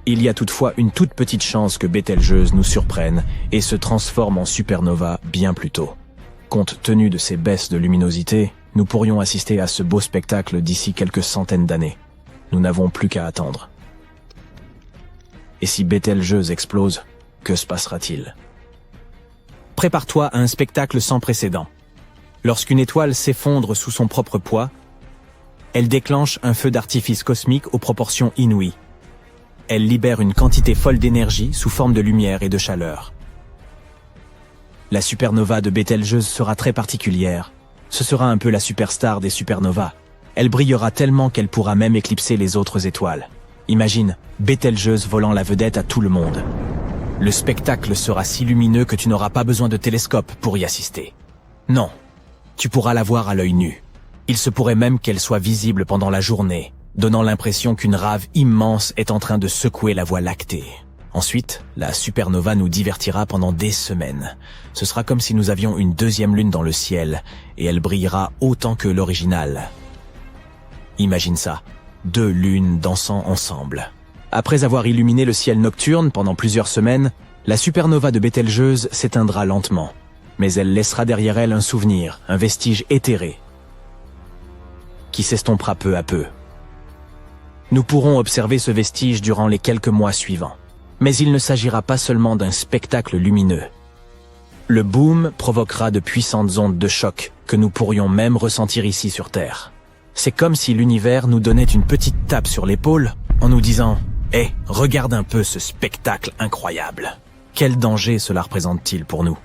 Il y a toutefois une toute petite chance que Bételgeuse nous surprenne et se transforme en supernova bien plus tôt. Compte tenu de ces baisses de luminosité, nous pourrions assister à ce beau spectacle d'ici quelques centaines d'années. Nous n'avons plus qu'à attendre. Et si Bételgeuse explose, que se passera-t-il? Prépare-toi à un spectacle sans précédent. Lorsqu'une étoile s'effondre sous son propre poids, elle déclenche un feu d'artifice cosmique aux proportions inouïes. Elle libère une quantité folle d'énergie sous forme de lumière et de chaleur. La supernova de Bételgeuse sera très particulière. Ce sera un peu la superstar des supernovas. Elle brillera tellement qu'elle pourra même éclipser les autres étoiles. Imagine, Bételgeuse volant la vedette à tout le monde. Le spectacle sera si lumineux que tu n'auras pas besoin de télescope pour y assister. Non, tu pourras la voir à l'œil nu. Il se pourrait même qu'elle soit visible pendant la journée, donnant l'impression qu'une rave immense est en train de secouer la Voie lactée. Ensuite, la supernova nous divertira pendant des semaines. Ce sera comme si nous avions une deuxième lune dans le ciel, et elle brillera autant que l'original. Imagine ça, 2 lunes dansant ensemble. Après avoir illuminé le ciel nocturne pendant plusieurs semaines, la supernova de Bételgeuse s'éteindra lentement. Mais elle laissera derrière elle un souvenir, un vestige éthéré, qui s'estompera peu à peu. Nous pourrons observer ce vestige durant les quelques mois suivants. Mais il ne s'agira pas seulement d'un spectacle lumineux. Le boom provoquera de puissantes ondes de choc que nous pourrions même ressentir ici sur Terre. C'est comme si l'univers nous donnait une petite tape sur l'épaule en nous disant « Hé, regarde un peu ce spectacle incroyable !» Quel danger cela représente-t-il pour nous?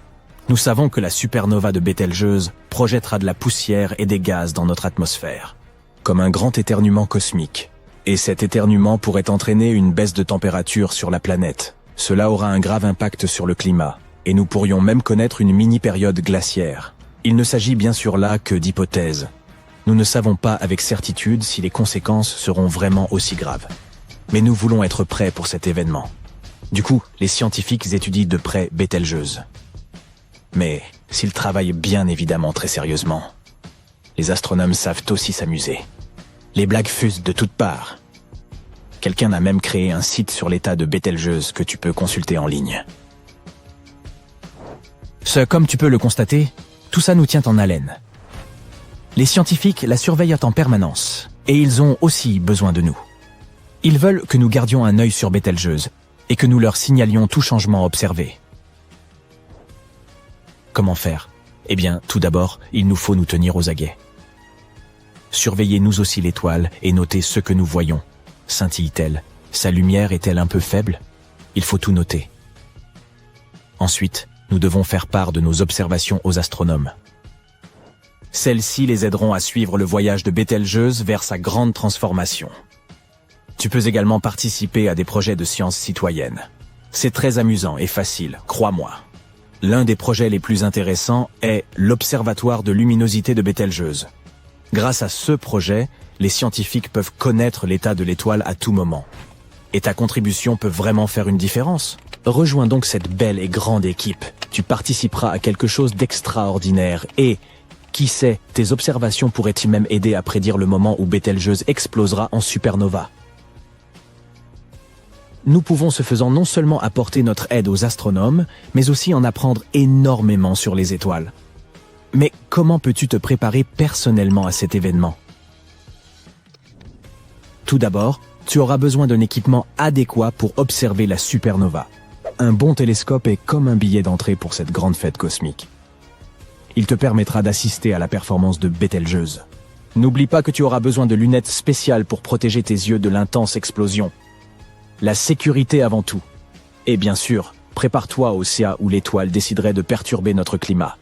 Nous savons que la supernova de Bételgeuse projettera de la poussière et des gaz dans notre atmosphère, comme un grand éternuement cosmique. Et cet éternuement pourrait entraîner une baisse de température sur la planète. Cela aura un grave impact sur le climat, et nous pourrions même connaître une mini-période glaciaire. Il ne s'agit bien sûr là que d'hypothèses. Nous ne savons pas avec certitude si les conséquences seront vraiment aussi graves. Mais nous voulons être prêts pour cet événement. Du coup, les scientifiques étudient de près Bételgeuse. Mais s'ils travaillent bien évidemment très sérieusement, les astronomes savent aussi s'amuser. Les blagues fusent de toutes parts. Quelqu'un a même créé un site sur l'état de Bételgeuse que tu peux consulter en ligne. Comme tu peux le constater, tout ça nous tient en haleine. Les scientifiques la surveillent en permanence, et ils ont aussi besoin de nous. Ils veulent que nous gardions un œil sur Bételgeuse, et que nous leur signalions tout changement observé. Comment faire? Eh bien, tout d'abord, il nous faut nous tenir aux aguets. Surveillez nous aussi l'étoile et notez ce que nous voyons. Scintille-t-elle? Sa lumière est-elle un peu faible? Il faut tout noter. Ensuite, nous devons faire part de nos observations aux astronomes. Celles-ci les aideront à suivre le voyage de Bételgeuse vers sa grande transformation. Tu peux également participer à des projets de sciences citoyennes. C'est très amusant et facile, crois-moi. L'un des projets les plus intéressants est l'Observatoire de luminosité de Bételgeuse. Grâce à ce projet, les scientifiques peuvent connaître l'état de l'étoile à tout moment. Et ta contribution peut vraiment faire une différence. Rejoins donc cette belle et grande équipe. Tu participeras à quelque chose d'extraordinaire et, qui sait, tes observations pourraient-ils même aider à prédire le moment où Bételgeuse explosera en supernova. Nous pouvons ce faisant non seulement apporter notre aide aux astronomes, mais aussi en apprendre énormément sur les étoiles. Mais comment peux-tu te préparer personnellement à cet événement? Tout d'abord, tu auras besoin d'un équipement adéquat pour observer la supernova. Un bon télescope est comme un billet d'entrée pour cette grande fête cosmique. Il te permettra d'assister à la performance de Bételgeuse. N'oublie pas que tu auras besoin de lunettes spéciales pour protéger tes yeux de l'intense explosion. La sécurité avant tout. Et bien sûr, prépare-toi au cas où l'étoile déciderait de perturber notre climat.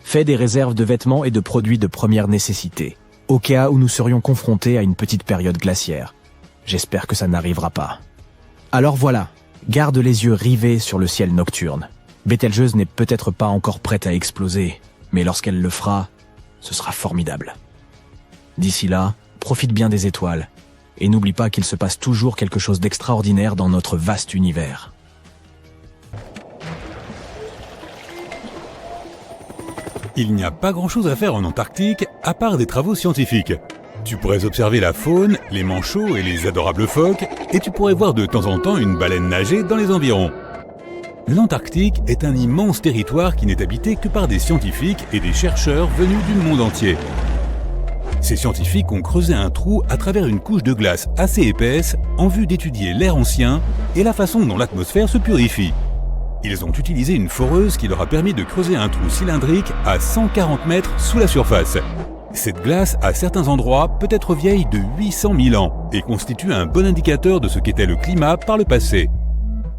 fait des réserves de vêtements et de produits de première nécessité, au cas où nous serions confrontés à une petite période glaciaire. J'espère que ça n'arrivera pas. Alors voilà, garde les yeux rivés sur le ciel nocturne. Bételgeuse n'est peut-être pas encore prête à exploser, mais lorsqu'elle le fera, ce sera formidable. D'ici là, profite bien des étoiles, et n'oublie pas qu'il se passe toujours quelque chose d'extraordinaire dans notre vaste univers. Il n'y a pas grand-chose à faire en Antarctique, à part des travaux scientifiques. Tu pourrais observer la faune, les manchots et les adorables phoques, et tu pourrais voir de temps en temps une baleine nager dans les environs. L'Antarctique est un immense territoire qui n'est habité que par des scientifiques et des chercheurs venus du monde entier. Ces scientifiques ont creusé un trou à travers une couche de glace assez épaisse en vue d'étudier l'air ancien et la façon dont l'atmosphère se purifie. Ils ont utilisé une foreuse qui leur a permis de creuser un trou cylindrique à 140 mètres sous la surface. Cette glace, à certains endroits, peut être vieille de 800 000 ans et constitue un bon indicateur de ce qu'était le climat par le passé.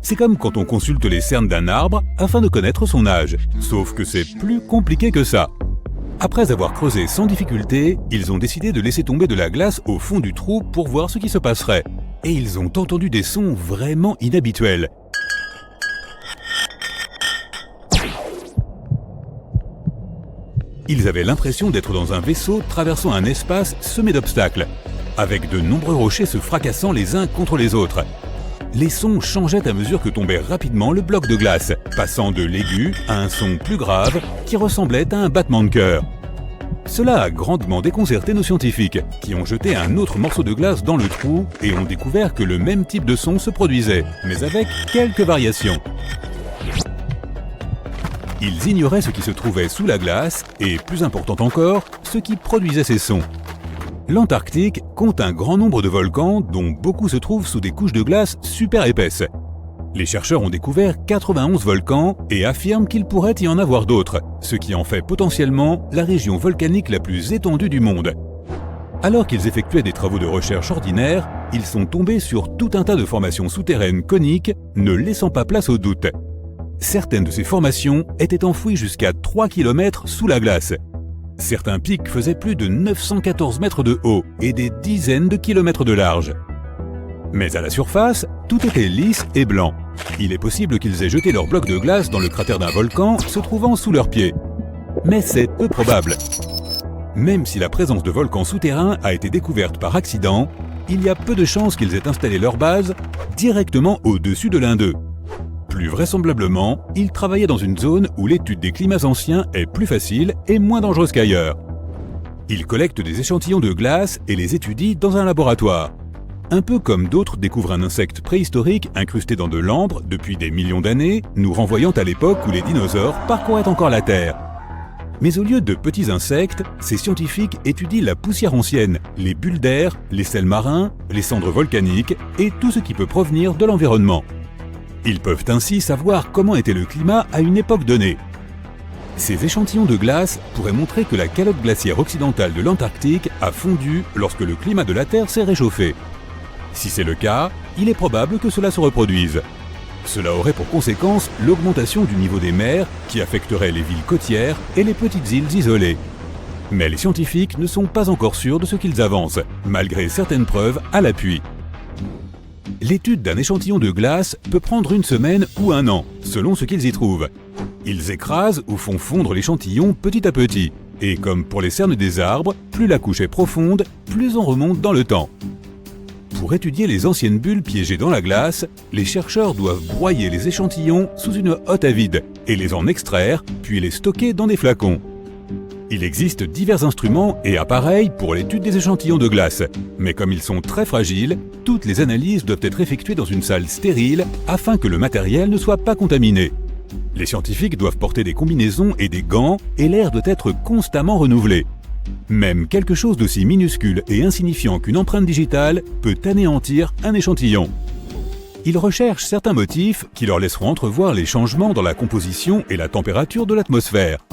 C'est comme quand on consulte les cernes d'un arbre afin de connaître son âge, sauf que c'est plus compliqué que ça. Après avoir creusé sans difficulté, ils ont décidé de laisser tomber de la glace au fond du trou pour voir ce qui se passerait. Et ils ont entendu des sons vraiment inhabituels. Ils avaient l'impression d'être dans un vaisseau traversant un espace semé d'obstacles, avec de nombreux rochers se fracassant les uns contre les autres. Les sons changeaient à mesure que tombait rapidement le bloc de glace, passant de l'aigu à un son plus grave qui ressemblait à un battement de cœur. Cela a grandement déconcerté nos scientifiques, qui ont jeté un autre morceau de glace dans le trou et ont découvert que le même type de son se produisait, mais avec quelques variations. Ils ignoraient ce qui se trouvait sous la glace et, plus important encore, ce qui produisait ces sons. L'Antarctique compte un grand nombre de volcans dont beaucoup se trouvent sous des couches de glace super épaisses. Les chercheurs ont découvert 91 volcans et affirment qu'il pourrait y en avoir d'autres, ce qui en fait potentiellement la région volcanique la plus étendue du monde. Alors qu'ils effectuaient des travaux de recherche ordinaires, ils sont tombés sur tout un tas de formations souterraines coniques, ne laissant pas place au doute. Certaines de ces formations étaient enfouies jusqu'à 3 km sous la glace. Certains pics faisaient plus de 914 mètres de haut et des dizaines de kilomètres de large. Mais à la surface, tout était lisse et blanc. Il est possible qu'ils aient jeté leurs blocs de glace dans le cratère d'un volcan se trouvant sous leurs pieds. Mais c'est peu probable. Même si la présence de volcans souterrains a été découverte par accident, il y a peu de chances qu'ils aient installé leur base directement au-dessus de l'un d'eux. Plus vraisemblablement, ils travaillaient dans une zone où l'étude des climats anciens est plus facile et moins dangereuse qu'ailleurs. Ils collectent des échantillons de glace et les étudient dans un laboratoire. Un peu comme d'autres découvrent un insecte préhistorique incrusté dans de l'ambre depuis des millions d'années, nous renvoyant à l'époque où les dinosaures parcouraient encore la Terre. Mais au lieu de petits insectes, ces scientifiques étudient la poussière ancienne, les bulles d'air, les sels marins, les cendres volcaniques et tout ce qui peut provenir de l'environnement. Ils peuvent ainsi savoir comment était le climat à une époque donnée. Ces échantillons de glace pourraient montrer que la calotte glaciaire occidentale de l'Antarctique a fondu lorsque le climat de la Terre s'est réchauffé. Si c'est le cas, il est probable que cela se reproduise. Cela aurait pour conséquence l'augmentation du niveau des mers qui affecterait les villes côtières et les petites îles isolées. Mais les scientifiques ne sont pas encore sûrs de ce qu'ils avancent, malgré certaines preuves à l'appui. L'étude d'un échantillon de glace peut prendre une semaine ou un an, selon ce qu'ils y trouvent. Ils écrasent ou font fondre l'échantillon petit à petit. Et comme pour les cernes des arbres, plus la couche est profonde, plus on remonte dans le temps. Pour étudier les anciennes bulles piégées dans la glace, les chercheurs doivent broyer les échantillons sous une hotte à vide et les en extraire, puis les stocker dans des flacons. Il existe divers instruments et appareils pour l'étude des échantillons de glace, mais comme ils sont très fragiles, toutes les analyses doivent être effectuées dans une salle stérile afin que le matériel ne soit pas contaminé. Les scientifiques doivent porter des combinaisons et des gants et l'air doit être constamment renouvelé. Même quelque chose d'aussi minuscule et insignifiant qu'une empreinte digitale peut anéantir un échantillon. Ils recherchent certains motifs qui leur laisseront entrevoir les changements dans la composition et la température de l'atmosphère.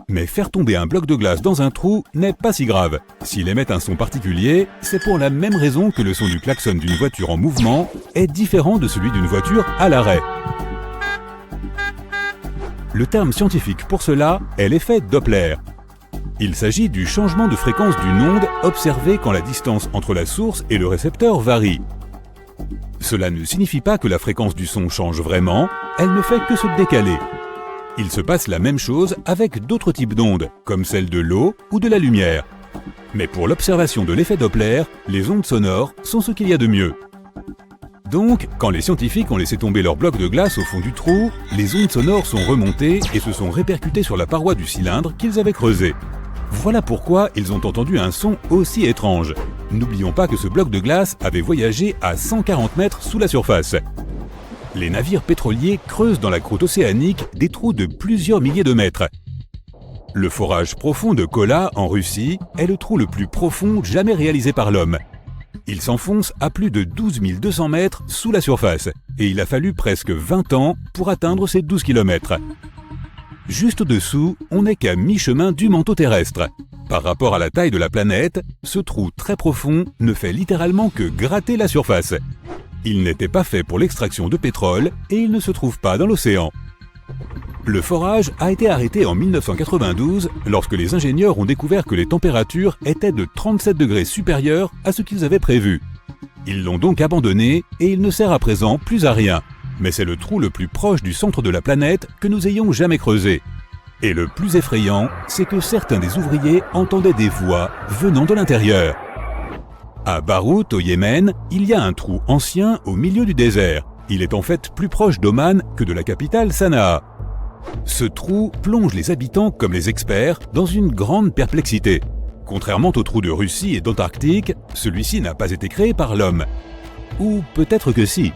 Mais faire tomber un bloc de glace dans un trou n'est pas si grave. S'il émet un son particulier, c'est pour la même raison que le son du klaxon d'une voiture en mouvement est différent de celui d'une voiture à l'arrêt. Le terme scientifique pour cela est l'effet Doppler. Il s'agit du changement de fréquence d'une onde observé quand la distance entre la source et le récepteur varie. Cela ne signifie pas que la fréquence du son change vraiment, elle ne fait que se décaler. Il se passe la même chose avec d'autres types d'ondes, comme celle de l'eau ou de la lumière. Mais pour l'observation de l'effet Doppler, les ondes sonores sont ce qu'il y a de mieux. Donc, quand les scientifiques ont laissé tomber leur bloc de glace au fond du trou, les ondes sonores sont remontées et se sont répercutées sur la paroi du cylindre qu'ils avaient creusé. Voilà pourquoi ils ont entendu un son aussi étrange. N'oublions pas que ce bloc de glace avait voyagé à 140 mètres sous la surface. Les navires pétroliers creusent dans la croûte océanique des trous de plusieurs milliers de mètres. Le forage profond de Kola, en Russie, est le trou le plus profond jamais réalisé par l'homme. Il s'enfonce à plus de 12 200 mètres sous la surface, et il a fallu presque 20 ans pour atteindre ces 12 km. Juste au-dessous, on n'est qu'à mi-chemin du manteau terrestre. Par rapport à la taille de la planète, ce trou très profond ne fait littéralement que gratter la surface. Il n'était pas fait pour l'extraction de pétrole et il ne se trouve pas dans l'océan. Le forage a été arrêté en 1992 lorsque les ingénieurs ont découvert que les températures étaient de 37 degrés supérieures à ce qu'ils avaient prévu. Ils l'ont donc abandonné et il ne sert à présent plus à rien. Mais c'est le trou le plus proche du centre de la planète que nous ayons jamais creusé. Et le plus effrayant, c'est que certains des ouvriers entendaient des voix venant de l'intérieur. À Beyrouth, au Yémen, il y a un trou ancien au milieu du désert. Il est en fait plus proche d'Oman que de la capitale Sanaa. Ce trou plonge les habitants comme les experts dans une grande perplexité. Contrairement aux trous de Russie et d'Antarctique, celui-ci n'a pas été créé par l'homme. Ou peut-être que si.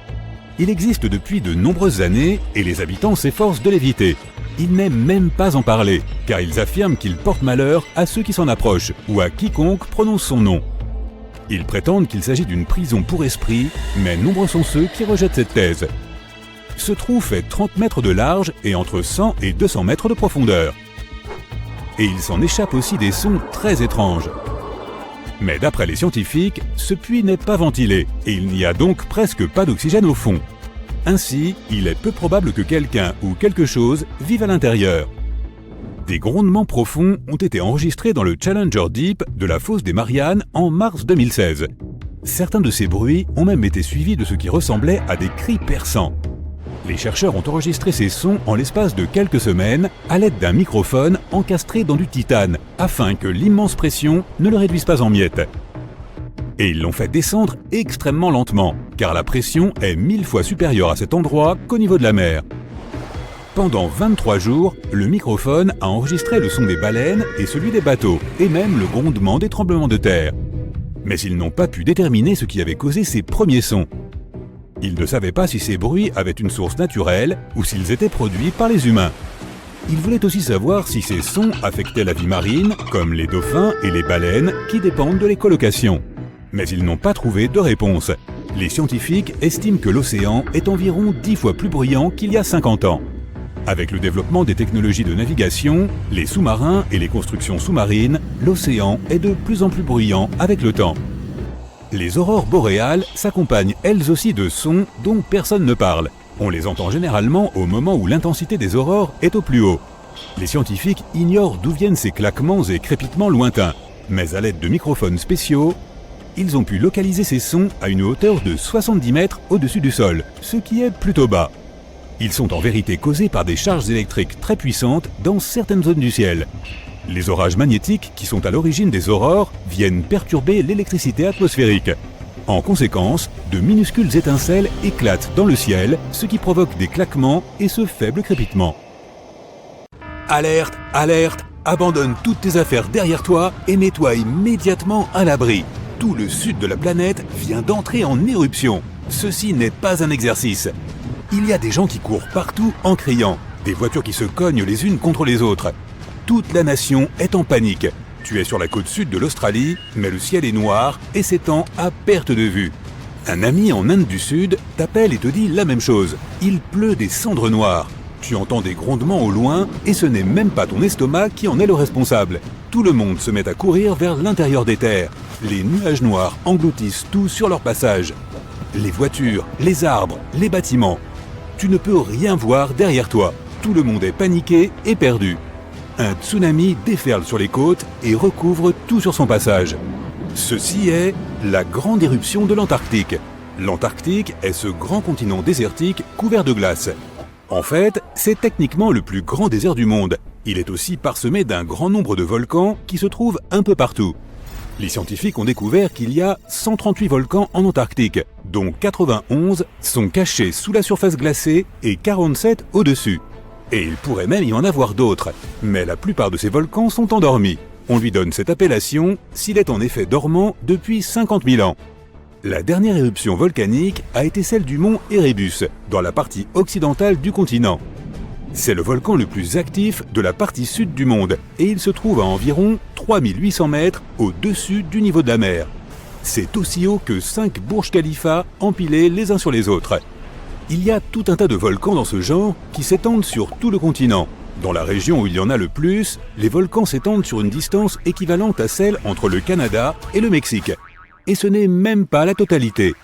Il existe depuis de nombreuses années et les habitants s'efforcent de l'éviter. Ils n'aiment même pas en parler, car ils affirment qu'il porte malheur à ceux qui s'en approchent ou à quiconque prononce son nom. Ils prétendent qu'il s'agit d'une prison pour esprit, mais nombreux sont ceux qui rejettent cette thèse. Ce trou fait 30 mètres de large et entre 100 et 200 mètres de profondeur. Et il s'en échappe aussi des sons très étranges. Mais d'après les scientifiques, ce puits n'est pas ventilé et il n'y a donc presque pas d'oxygène au fond. Ainsi, il est peu probable que quelqu'un ou quelque chose vive à l'intérieur. Des grondements profonds ont été enregistrés dans le Challenger Deep de la fosse des Mariannes en mars 2016. Certains de ces bruits ont même été suivis de ce qui ressemblait à des cris perçants. Les chercheurs ont enregistré ces sons en l'espace de quelques semaines à l'aide d'un microphone encastré dans du titane afin que l'immense pression ne le réduise pas en miettes. Et ils l'ont fait descendre extrêmement lentement, car la pression est 1000 fois supérieure à cet endroit qu'au niveau de la mer. Pendant 23 jours, le microphone a enregistré le son des baleines et celui des bateaux, et même le grondement des tremblements de terre. Mais ils n'ont pas pu déterminer ce qui avait causé ces premiers sons. Ils ne savaient pas si ces bruits avaient une source naturelle ou s'ils étaient produits par les humains. Ils voulaient aussi savoir si ces sons affectaient la vie marine, comme les dauphins et les baleines qui dépendent de l'écholocation. Mais ils n'ont pas trouvé de réponse. Les scientifiques estiment que l'océan est environ 10 fois plus bruyant qu'il y a 50 ans. Avec le développement des technologies de navigation, les sous-marins et les constructions sous-marines, l'océan est de plus en plus bruyant avec le temps. Les aurores boréales s'accompagnent elles aussi de sons dont personne ne parle. On les entend généralement au moment où l'intensité des aurores est au plus haut. Les scientifiques ignorent d'où viennent ces claquements et crépitements lointains, mais à l'aide de microphones spéciaux, ils ont pu localiser ces sons à une hauteur de 70 mètres au-dessus du sol, ce qui est plutôt bas. Ils sont en vérité causés par des charges électriques très puissantes dans certaines zones du ciel. Les orages magnétiques, qui sont à l'origine des aurores, viennent perturber l'électricité atmosphérique. En conséquence, de minuscules étincelles éclatent dans le ciel, ce qui provoque des claquements et ce faible crépitement. Alerte, alerte, abandonne toutes tes affaires derrière toi et mets-toi immédiatement à l'abri. Tout le sud de la planète vient d'entrer en éruption. Ceci n'est pas un exercice. Il y a des gens qui courent partout en criant, des voitures qui se cognent les unes contre les autres. Toute la nation est en panique. Tu es sur la côte sud de l'Australie, mais le ciel est noir et s'étend à perte de vue. Un ami en Inde du Sud t'appelle et te dit la même chose. Il pleut des cendres noires. Tu entends des grondements au loin et ce n'est même pas ton estomac qui en est le responsable. Tout le monde se met à courir vers l'intérieur des terres. Les nuages noirs engloutissent tout sur leur passage. Les voitures, les arbres, les bâtiments. Tu ne peux rien voir derrière toi. tout le monde est paniqué et perdu. Un tsunami déferle sur les côtes et recouvre tout sur son passage. Ceci est la grande éruption de l'Antarctique. L'Antarctique est ce grand continent désertique couvert de glace. En fait, c'est techniquement le plus grand désert du monde. Il est aussi parsemé d'un grand nombre de volcans qui se trouvent un peu partout. Les scientifiques ont découvert qu'il y a 138 volcans en Antarctique, dont 91 sont cachés sous la surface glacée et 47 au-dessus. Et il pourrait même y en avoir d'autres, mais la plupart de ces volcans sont endormis. On lui donne cette appellation s'il est en effet dormant depuis 50 000 ans. La dernière éruption volcanique a été celle du mont Erebus, dans la partie occidentale du continent. C'est le volcan le plus actif de la partie sud du monde et il se trouve à environ 3800 mètres au-dessus du niveau de la mer. C'est aussi haut que 5 Burj Khalifa empilés les uns sur les autres. Il y a tout un tas de volcans dans ce genre qui s'étendent sur tout le continent. Dans la région où il y en a le plus, les volcans s'étendent sur une distance équivalente à celle entre le Canada et le Mexique. Et ce n'est même pas la totalité.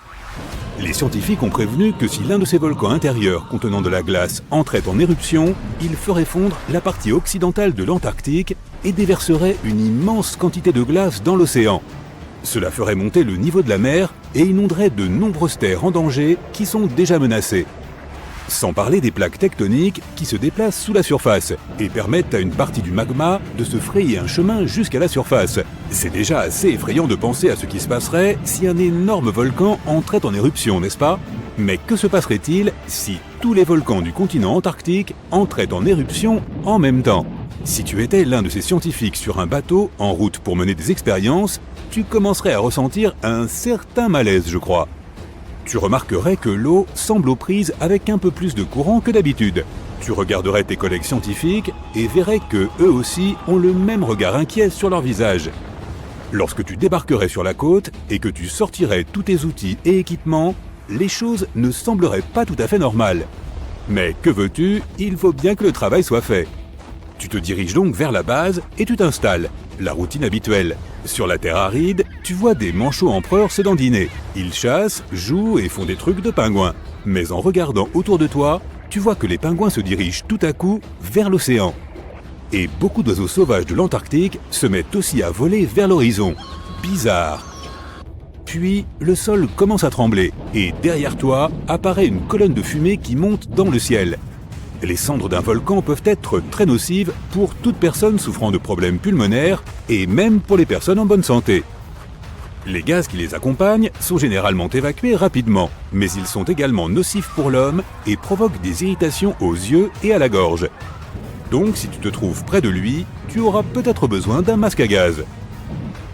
Les scientifiques ont prévenu que si l'un de ces volcans intérieurs contenant de la glace entrait en éruption, il ferait fondre la partie occidentale de l'Antarctique et déverserait une immense quantité de glace dans l'océan. Cela ferait monter le niveau de la mer et inonderait de nombreuses terres en danger qui sont déjà menacées. Sans parler des plaques tectoniques qui se déplacent sous la surface et permettent à une partie du magma de se frayer un chemin jusqu'à la surface. C'est déjà assez effrayant de penser à ce qui se passerait si un énorme volcan entrait en éruption, n'est-ce pas? Mais que se passerait-il si tous les volcans du continent antarctique entraient en éruption en même temps? Si tu étais l'un de ces scientifiques sur un bateau en route pour mener des expériences, tu commencerais à ressentir un certain malaise, je crois. Tu remarquerais que l'eau semble aux prises avec un peu plus de courant que d'habitude. Tu regarderais tes collègues scientifiques et verrais que eux aussi ont le même regard inquiet sur leur visage. Lorsque tu débarquerais sur la côte et que tu sortirais tous tes outils et équipements, les choses ne sembleraient pas tout à fait normales. Mais que veux-tu, il faut bien que le travail soit fait. Tu te diriges donc vers la base et tu t'installes. La routine habituelle. Sur la terre aride, tu vois des manchots empereurs se dandiner. Ils chassent, jouent et font des trucs de pingouins. Mais en regardant autour de toi, tu vois que les pingouins se dirigent tout à coup vers l'océan. Et beaucoup d'oiseaux sauvages de l'Antarctique se mettent aussi à voler vers l'horizon. Bizarre. Puis, le sol commence à trembler et derrière toi apparaît une colonne de fumée qui monte dans le ciel. Les cendres d'un volcan peuvent être très nocives pour toute personne souffrant de problèmes pulmonaires et même pour les personnes en bonne santé. Les gaz qui les accompagnent sont généralement évacués rapidement, mais ils sont également nocifs pour l'homme et provoquent des irritations aux yeux et à la gorge. Donc si tu te trouves près de lui, tu auras peut-être besoin d'un masque à gaz.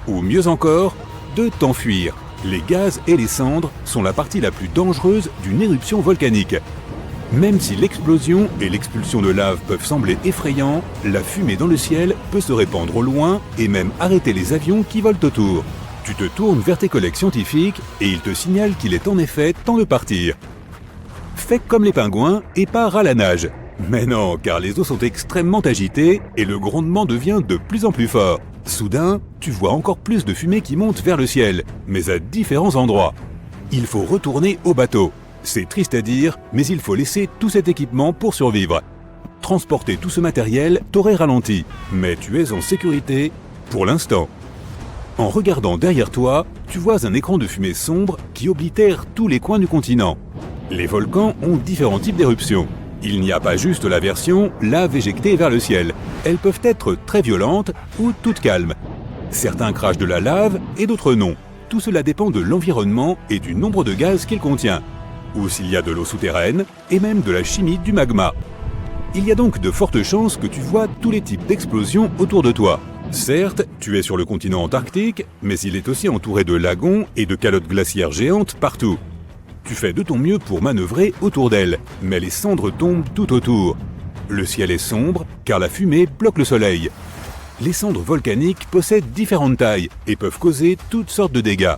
Ou mieux encore, de t'enfuir. Les gaz et les cendres sont la partie la plus dangereuse d'une éruption volcanique. Même si l'explosion et l'expulsion de lave peuvent sembler effrayants, la fumée dans le ciel peut se répandre au loin et même arrêter les avions qui volent autour. Tu te tournes vers tes collègues scientifiques et ils te signalent qu'il est en effet temps de partir. Fais comme les pingouins et pars à la nage. Mais non, car les eaux sont extrêmement agitées et le grondement devient de plus en plus fort. Soudain, tu vois encore plus de fumée qui monte vers le ciel, mais à différents endroits. Il faut retourner au bateau. C'est triste à dire, mais il faut laisser tout cet équipement pour survivre. Transporter tout ce matériel t'aurait ralenti, mais tu es en sécurité pour l'instant. En regardant derrière toi, tu vois un écran de fumée sombre qui oblitère tous les coins du continent. Les volcans ont différents types d'éruptions. Il n'y a pas juste la version lave éjectée vers le ciel. Elles peuvent être très violentes ou toutes calmes. Certains crachent de la lave et d'autres non. Tout cela dépend de l'environnement et du nombre de gaz qu'il contient. Ou s'il y a de l'eau souterraine, et même de la chimie du magma. Il y a donc de fortes chances que tu vois tous les types d'explosions autour de toi. Certes, tu es sur le continent antarctique, mais il est aussi entouré de lagons et de calottes glaciaires géantes partout. Tu fais de ton mieux pour manœuvrer autour d'elles, mais les cendres tombent tout autour. Le ciel est sombre, car la fumée bloque le soleil. Les cendres volcaniques possèdent différentes tailles et peuvent causer toutes sortes de dégâts.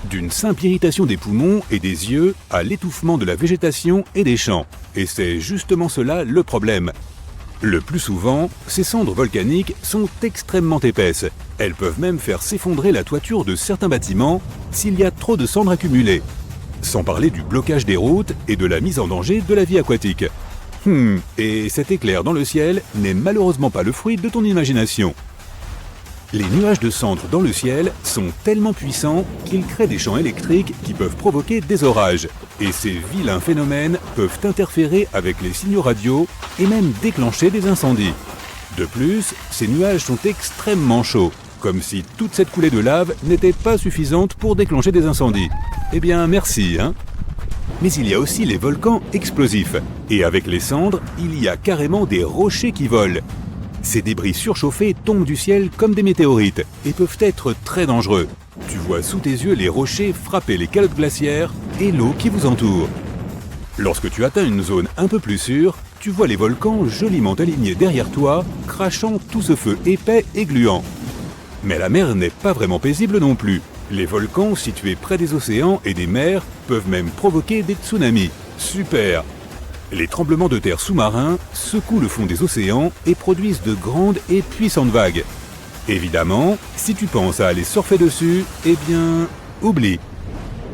D'une simple irritation des poumons et des yeux à l'étouffement de la végétation et des champs. Et c'est justement cela le problème. Le plus souvent, ces cendres volcaniques sont extrêmement épaisses. Elles peuvent même faire s'effondrer la toiture de certains bâtiments s'il y a trop de cendres accumulées. Sans parler du blocage des routes et de la mise en danger de la vie aquatique. Et cet éclair dans le ciel n'est malheureusement pas le fruit de ton imagination. Les nuages de cendres dans le ciel sont tellement puissants qu'ils créent des champs électriques qui peuvent provoquer des orages. Et ces vilains phénomènes peuvent interférer avec les signaux radio et même déclencher des incendies. De plus, ces nuages sont extrêmement chauds, comme si toute cette coulée de lave n'était pas suffisante pour déclencher des incendies. Eh bien, merci, hein. Mais il y a aussi les volcans explosifs. Et avec les cendres, il y a carrément des rochers qui volent. Ces débris surchauffés tombent du ciel comme des météorites et peuvent être très dangereux. Tu vois sous tes yeux les rochers frapper les calottes glaciaires et l'eau qui vous entoure. Lorsque tu atteins une zone un peu plus sûre, tu vois les volcans joliment alignés derrière toi, crachant tout ce feu épais et gluant. Mais la mer n'est pas vraiment paisible non plus. Les volcans situés près des océans et des mers peuvent même provoquer des tsunamis. Super! Les tremblements de terre sous-marins secouent le fond des océans et produisent de grandes et puissantes vagues. Évidemment, si tu penses à aller surfer dessus, eh bien, oublie.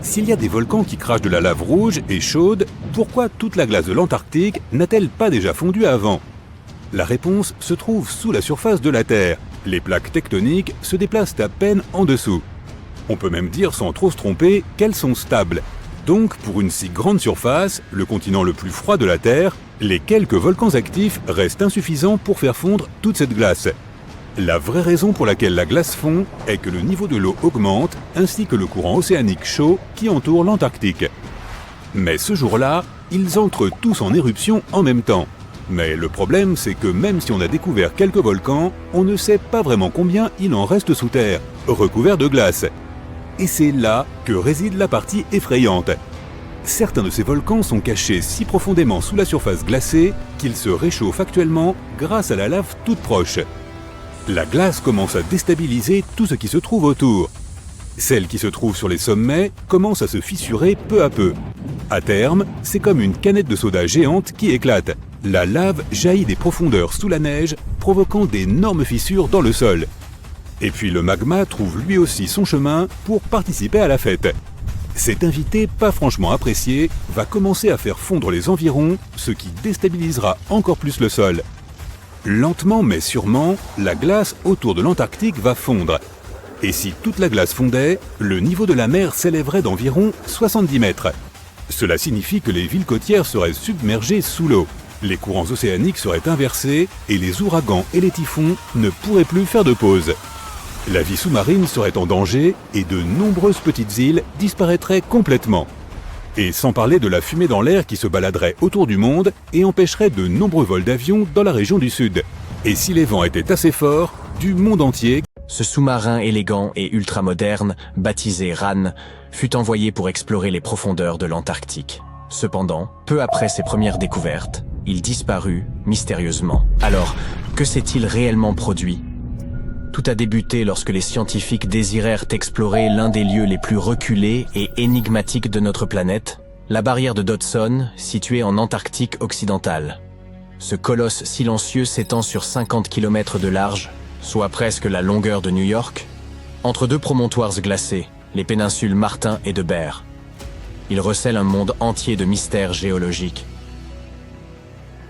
S'il y a des volcans qui crachent de la lave rouge et chaude, pourquoi toute la glace de l'Antarctique n'a-t-elle pas déjà fondu avant? La réponse se trouve sous la surface de la Terre. Les plaques tectoniques se déplacent à peine en dessous. On peut même dire sans trop se tromper qu'elles sont stables. Donc, pour une si grande surface, le continent le plus froid de la Terre, les quelques volcans actifs restent insuffisants pour faire fondre toute cette glace. La vraie raison pour laquelle la glace fond est que le niveau de l'eau augmente, ainsi que le courant océanique chaud qui entoure l'Antarctique. Mais ce jour-là, ils entrent tous en éruption en même temps. Mais le problème, c'est que même si on a découvert quelques volcans, on ne sait pas vraiment combien il en reste sous terre, recouverts de glace. Et c'est là que réside la partie effrayante. Certains de ces volcans sont cachés si profondément sous la surface glacée qu'ils se réchauffent actuellement grâce à la lave toute proche. La glace commence à déstabiliser tout ce qui se trouve autour. Celle qui se trouve sur les sommets commence à se fissurer peu à peu. À terme, c'est comme une canette de soda géante qui éclate. La lave jaillit des profondeurs sous la neige, provoquant d'énormes fissures dans le sol. Et puis le magma trouve lui aussi son chemin pour participer à la fête. Cet invité pas franchement apprécié va commencer à faire fondre les environs, ce qui déstabilisera encore plus le sol. Lentement mais sûrement, la glace autour de l'Antarctique va fondre. Et si toute la glace fondait, le niveau de la mer s'élèverait d'environ 70 mètres. Cela signifie que les villes côtières seraient submergées sous l'eau. Les courants océaniques seraient inversés et les ouragans et les typhons ne pourraient plus faire de pause. La vie sous-marine serait en danger et de nombreuses petites îles disparaîtraient complètement. Et sans parler de la fumée dans l'air qui se baladerait autour du monde et empêcherait de nombreux vols d'avions dans la région du Sud. Et si les vents étaient assez forts, du monde entier... Ce sous-marin élégant et ultramoderne, baptisé RAN, fut envoyé pour explorer les profondeurs de l'Antarctique. Cependant, peu après ses premières découvertes, il disparut mystérieusement. Alors, que s'est-il réellement produit ? Tout a débuté lorsque les scientifiques désirèrent explorer l'un des lieux les plus reculés et énigmatiques de notre planète, la barrière de Dodson, située en Antarctique occidentale. Ce colosse silencieux s'étend sur 50 km de large, soit presque la longueur de New York, entre deux promontoires glacés, les péninsules Martin et de Bear. Il recèle un monde entier de mystères géologiques.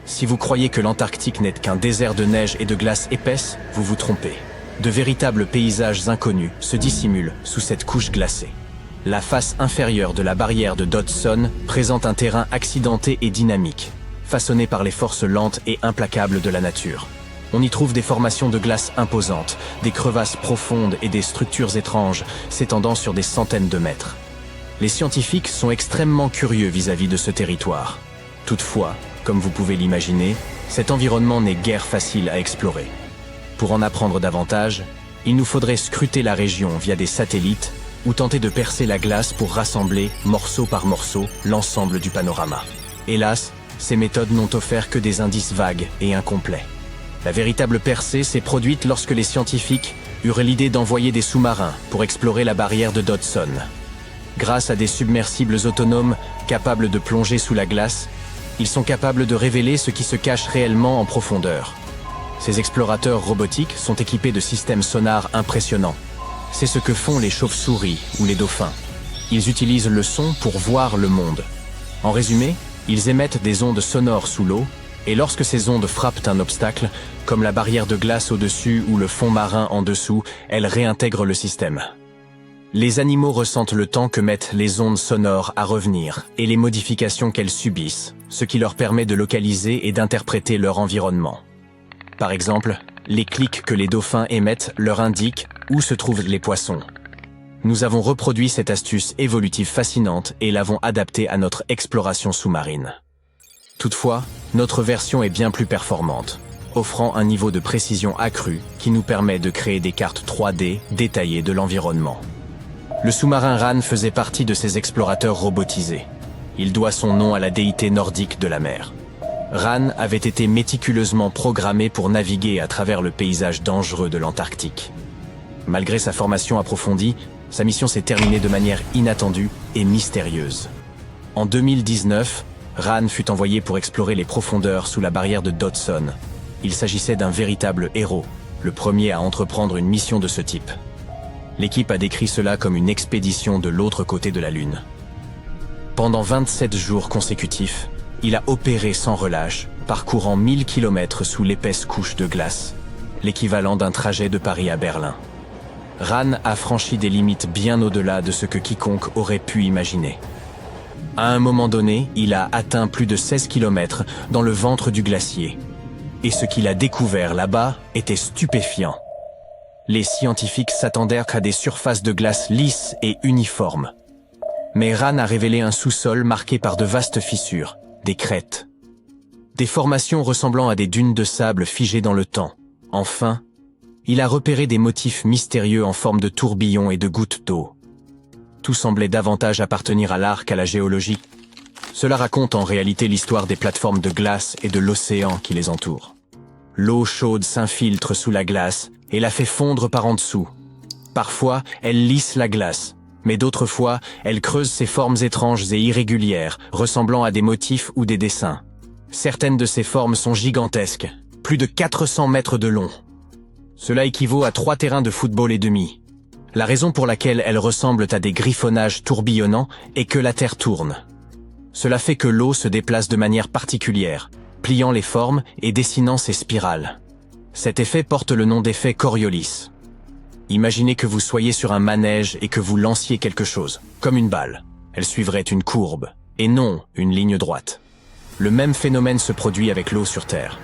Si vous croyez que l'Antarctique n'est qu'un désert de neige et de glace épaisse, vous vous trompez. De véritables paysages inconnus se dissimulent sous cette couche glacée. La face inférieure de la barrière de Dodson présente un terrain accidenté et dynamique, façonné par les forces lentes et implacables de la nature. On y trouve des formations de glace imposantes, des crevasses profondes et des structures étranges s'étendant sur des centaines de mètres. Les scientifiques sont extrêmement curieux vis-à-vis de ce territoire. Toutefois, comme vous pouvez l'imaginer, cet environnement n'est guère facile à explorer. Pour en apprendre davantage, il nous faudrait scruter la région via des satellites ou tenter de percer la glace pour rassembler, morceau par morceau, l'ensemble du panorama. Hélas, ces méthodes n'ont offert que des indices vagues et incomplets. La véritable percée s'est produite lorsque les scientifiques eurent l'idée d'envoyer des sous-marins pour explorer la barrière de Dodson. Grâce à des submersibles autonomes capables de plonger sous la glace, ils sont capables de révéler ce qui se cache réellement en profondeur. Ces explorateurs robotiques sont équipés de systèmes sonars impressionnants. C'est ce que font les chauves-souris ou les dauphins. Ils utilisent le son pour voir le monde. En résumé, ils émettent des ondes sonores sous l'eau Et lorsque ces ondes frappent un obstacle, comme la barrière de glace au-dessus ou le fond marin en dessous, elles réintègrent le système. Les animaux ressentent le temps que mettent les ondes sonores à revenir et les modifications qu'elles subissent, ce qui leur permet de localiser et d'interpréter leur environnement. Par exemple, les clics que les dauphins émettent leur indiquent où se trouvent les poissons. Nous avons reproduit cette astuce évolutive fascinante et l'avons adaptée à notre exploration sous-marine. Toutefois, notre version est bien plus performante, offrant un niveau de précision accru qui nous permet de créer des cartes 3D détaillées de l'environnement. Le sous-marin Ran faisait partie de ces explorateurs robotisés. Il doit son nom à la déité nordique de la mer. Ran avait été méticuleusement programmé pour naviguer à travers le paysage dangereux de l'Antarctique. Malgré sa formation approfondie, sa mission s'est terminée de manière inattendue et mystérieuse. En 2019, Ran fut envoyé pour explorer les profondeurs sous la barrière de Dodson. Il s'agissait d'un véritable héros, le premier à entreprendre une mission de ce type. L'équipe a décrit cela comme une expédition de l'autre côté de la Lune. Pendant 27 jours consécutifs, il a opéré sans relâche, parcourant 1000 km sous l'épaisse couche de glace, l'équivalent d'un trajet de Paris à Berlin. Ran a franchi des limites bien au-delà de ce que quiconque aurait pu imaginer. À un moment donné, il a atteint plus de 16 km dans le ventre du glacier. Et ce qu'il a découvert là-bas était stupéfiant. Les scientifiques s'attendèrent à des surfaces de glace lisses et uniformes. Mais Ran a révélé un sous-sol marqué par de vastes fissures, des crêtes. Des formations ressemblant à des dunes de sable figées dans le temps. Enfin, il a repéré des motifs mystérieux en forme de tourbillons et de gouttes d'eau. Tout semblait davantage appartenir à l'art qu'à la géologie. Cela raconte en réalité l'histoire des plateformes de glace et de l'océan qui les entourent. L'eau chaude s'infiltre sous la glace et la fait fondre par en dessous. Parfois, elle lisse la glace, mais d'autres fois, elle creuse ses formes étranges et irrégulières, ressemblant à des motifs ou des dessins. Certaines de ces formes sont gigantesques, plus de 400 mètres de long. Cela équivaut à 3 terrains de football et demi. La raison pour laquelle elles ressemblent à des griffonnages tourbillonnants est que la Terre tourne. Cela fait que l'eau se déplace de manière particulière, pliant les formes et dessinant ses spirales. Cet effet porte le nom d'effet Coriolis. Imaginez que vous soyez sur un manège et que vous lanciez quelque chose, comme une balle. Elle suivrait une courbe, et non une ligne droite. Le même phénomène se produit avec l'eau sur Terre.